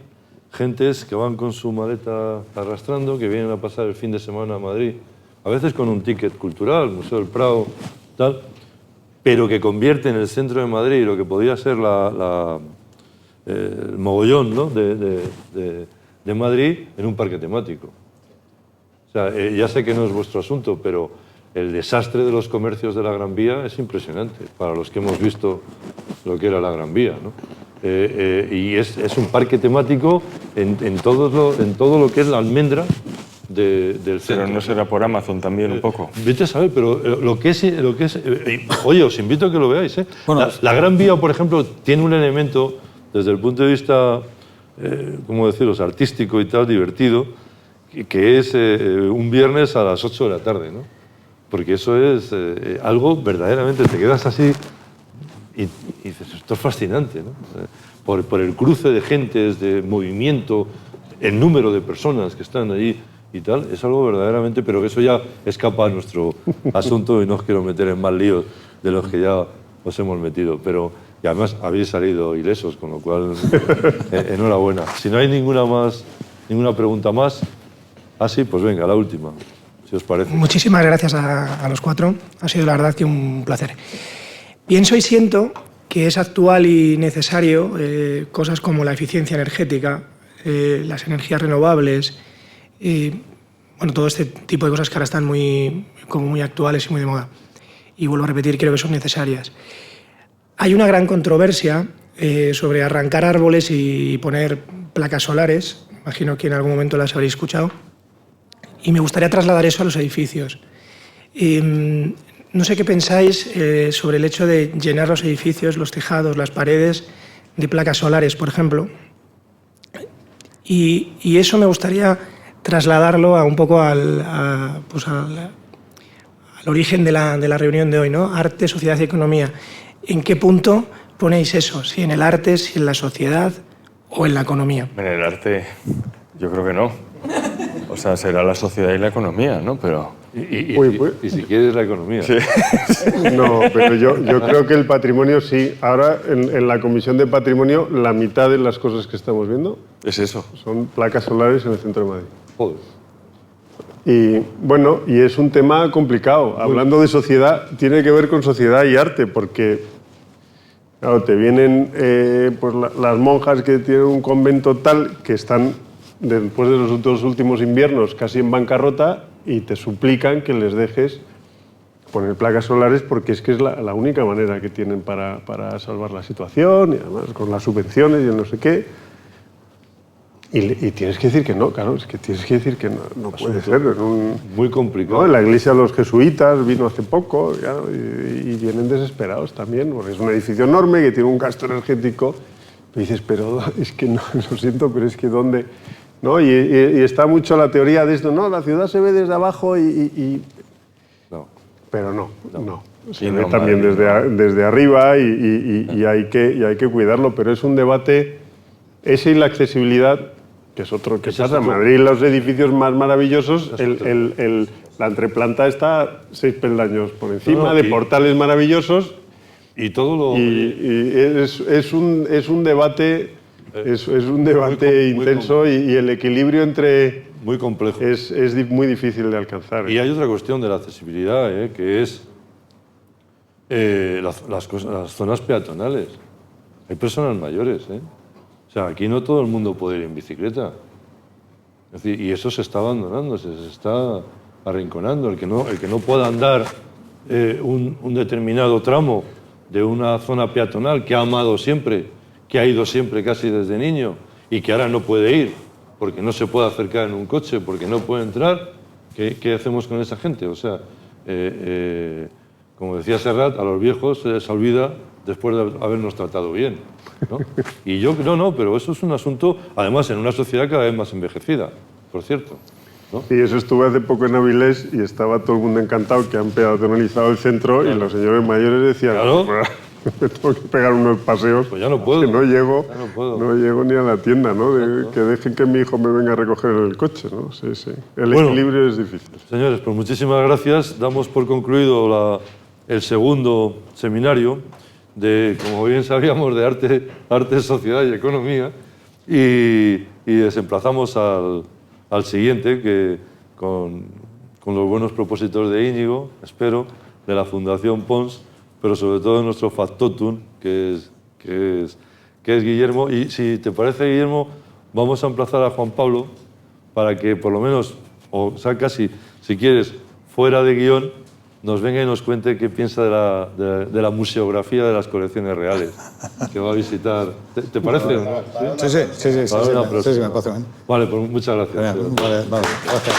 gentes que van con su maleta arrastrando, que vienen a pasar el fin de semana a Madrid, a veces con un ticket cultural, Museo del Prado, tal, pero que convierten el centro de Madrid, lo que podría ser el mogollón, ¿no? de Madrid, en un parque temático. O sea, ya sé que no es vuestro asunto, pero... el desastre de los comercios de la Gran Vía es impresionante para los que hemos visto lo que era la Gran Vía, ¿no? Y es un parque temático en todo lo que es la almendra del centro. Pero no será por Amazon también un poco. Vete a saber, pero lo que es oye, os invito a que lo veáis, ¿eh? Bueno, la Gran Vía, por ejemplo, tiene un elemento desde el punto de vista, ¿cómo deciros?, artístico y tal, divertido, que es un viernes a las 8 de la tarde, ¿no? Porque eso es algo verdaderamente, te quedas así y dices, esto es fascinante, ¿no? Por el cruce de gentes, de movimiento, el número de personas que están allí y tal, es algo verdaderamente, pero que eso ya escapa a nuestro asunto y no os quiero meter en más líos de los que ya os hemos metido, pero y además habéis salido ilesos, con lo cual enhorabuena. Si no hay ninguna pregunta más, sí, pues venga, la última. Si os parece. Muchísimas gracias a los cuatro. Ha sido la verdad que un placer. Pienso y siento que es actual y necesario cosas como la eficiencia energética, las energías renovables, bueno, todo este tipo de cosas que ahora están muy actuales y muy de moda. Y vuelvo a repetir, creo que son necesarias. Hay una gran controversia sobre arrancar árboles y poner placas solares. Imagino que en algún momento las habréis escuchado. Y me gustaría trasladar eso a los edificios. No sé qué pensáis sobre el hecho de llenar los edificios, los tejados, las paredes de placas solares, por ejemplo. Y eso me gustaría trasladarlo un poco al origen de la reunión de hoy, ¿no? Arte, sociedad y economía. ¿En qué punto ponéis eso? ¿Si en el arte, si en la sociedad o en la economía? En el arte, yo creo que no. O sea, será la sociedad y la economía, ¿no? Pero... Y si quieres la economía. Sí. No, pero yo creo que el patrimonio sí. Ahora, en la Comisión de Patrimonio, la mitad de las cosas que estamos viendo... Es eso. Son placas solares en el centro de Madrid. Joder. Y bueno, y es un tema complicado. Hablando de sociedad, tiene que ver con sociedad y arte, porque Claro, te vienen pues las monjas que tienen un convento tal que están, después de los dos últimos inviernos, casi en bancarrota y te suplican que les dejes poner placas solares porque es que es la única manera que tienen para salvar la situación y además con las subvenciones y el no sé qué. Y tienes que decir que no, claro, es que tienes que decir que no puede ser. Muy complicado. ¿No? En la iglesia de los jesuitas vino hace poco, claro, y vienen desesperados también, porque es un edificio enorme que tiene un gasto energético. Y dices, pero es que no, lo siento, pero es que ¿dónde? ¿No? Y está mucho la teoría de esto, no, la ciudad se ve desde abajo No. Pero no. Se Y ve no, también desde arriba y hay que cuidarlo, pero es un debate, ese y la accesibilidad, que es otro que pasa. En Madrid, los edificios más maravillosos, la entreplanta está 6 peldaños por encima, de portales maravillosos. Y todo lo... es un debate, es un debate intenso y el equilibrio entre... Muy complejo. Es muy difícil de alcanzar. Y hay otra cuestión de la accesibilidad, que es las zonas peatonales. Hay personas mayores, O sea, aquí no todo el mundo puede ir en bicicleta. Es decir, y eso se está abandonando, se está arrinconando. El que no pueda andar un determinado tramo de una zona peatonal que ha amado siempre, que ha ido siempre casi desde niño y que ahora no puede ir porque no se puede acercar en un coche, porque no puede entrar, ¿qué hacemos con esa gente? O sea, como decía Serrat, a los viejos se les olvida después de habernos tratado bien, ¿no? Y yo no, pero eso es un asunto, además, en una sociedad cada vez más envejecida, por cierto, ¿no? Y eso estuve hace poco en Avilés y estaba todo el mundo encantado que han peatonalizado el centro, claro. Y los señores mayores decían, claro. Me tengo que pegar unos paseos, pues ya no puedo, que no llego ni a la tienda, ¿no? Claro. Que dejen que mi hijo me venga a recoger en el coche, ¿no? Sí. El equilibrio es difícil. Señores, pues muchísimas gracias. Damos por concluido el segundo seminario de, como bien sabíamos, de arte, sociedad y economía, y desemplazamos al siguiente, que con los buenos propósitos de Íñigo, espero, de la Fundación Pons, pero sobre todo de nuestro factotum, que es Guillermo. Y si te parece, Guillermo, vamos a emplazar a Juan Pablo para que por lo menos, o sea, casi, si quieres, fuera de guión, nos venga y nos cuente qué piensa de la museografía de las colecciones reales que va a visitar. ¿Te parece? Sí, me parece bien. Vale, pues muchas gracias. Vale, gracias.